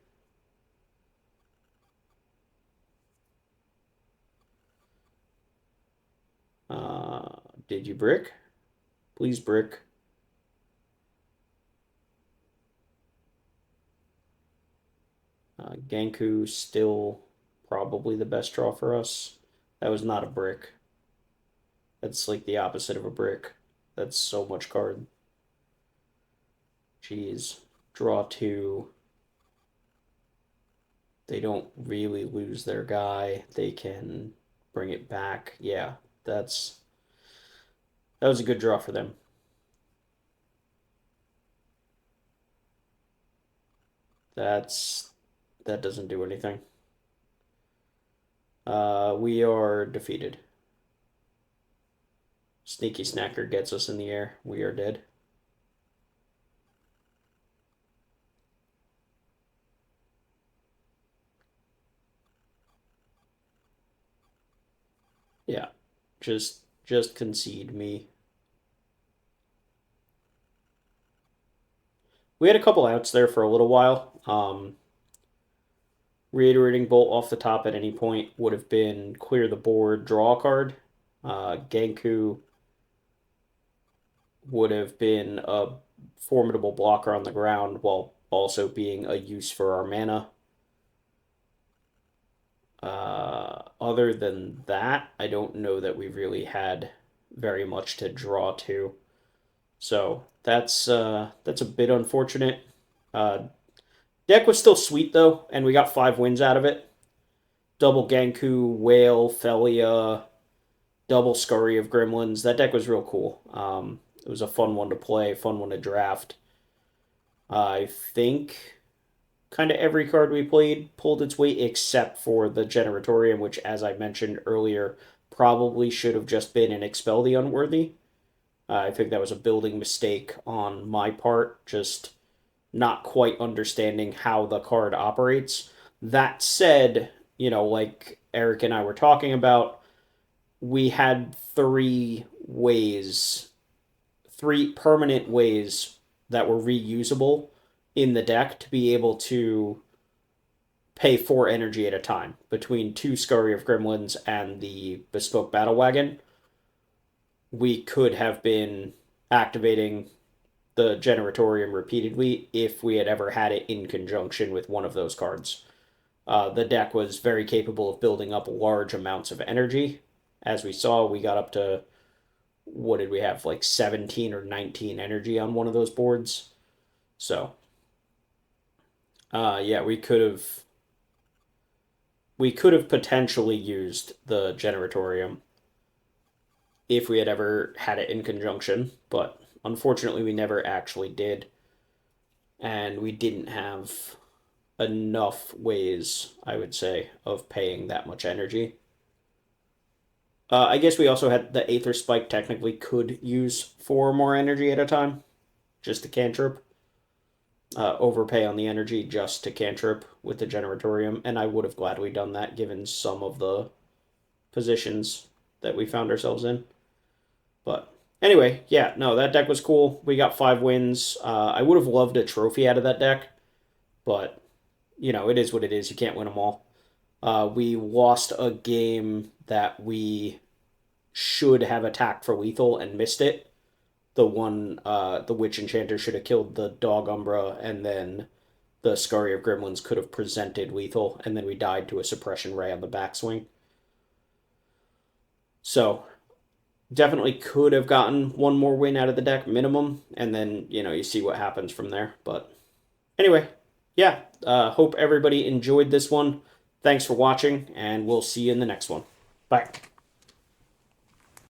Did you brick? Please brick. Genku still probably the best draw for us. That was not a brick. That's like the opposite of a brick. That's so much card. Jeez. Draw two. They don't really lose their guy. They can bring it back. Yeah, that was a good draw for them. That doesn't do anything. We are defeated. Sneaky Snacker gets us in the air. We are dead. Yeah, just concede me. We had a couple outs there for a little while. Reiterating bolt off the top at any point would have been clear the board, draw a card. Genku would have been a formidable blocker on the ground while also being a use for our mana. Other than that, I don't know that we really had very much to draw to. So that's a bit unfortunate. Deck was still sweet though, and we got 5 wins out of it. Double Genku, Whale, Felia, double Scurry of Gremlins. That deck was real cool. It was a fun one to play, fun one to draft. I think kind of every card we played pulled its weight except for the Generatorium, which, as I mentioned earlier, probably should have just been an Expel the Unworthy. I think that was a building mistake on my part, just not quite understanding how the card operates. That said, like Eric and I were talking about, we had 3 permanent ways that were reusable in the deck to be able to pay 4 energy at a time between 2 Scurry of Gremlins and the Bespoke Battle Wagon. We could have been activating the Generatorium repeatedly if we had ever had it in conjunction with one of those cards. The deck was very capable of building up large amounts of energy. As we saw, we got up to, what did we have, like 17 or 19 energy on one of those boards. So, yeah, we could have potentially used the Generatorium if we had ever had it in conjunction, but unfortunately we never actually did. And we didn't have enough ways, I would say, of paying that much energy. I guess we also had the Aether Spike technically could use 4 more energy at a time, just to cantrip. Overpay on the energy just to cantrip with the Generatorium, and I would have gladly done that given some of the positions that we found ourselves in. But anyway, yeah, no, that deck was cool. We got 5 wins. I would have loved a trophy out of that deck, but it is what it is. You can't win them all. We lost a game that we should have attacked for lethal and missed it. The Witch Enchanter should have killed the Dog Umbra, and then the Scurry of Gremlins could have presented lethal, and then we died to a Suppression Ray on the backswing. So, definitely could have gotten 1 more win out of the deck minimum, and then, you see what happens from there. But anyway, yeah, hope everybody enjoyed this one. Thanks for watching, and we'll see you in the next one. Bye.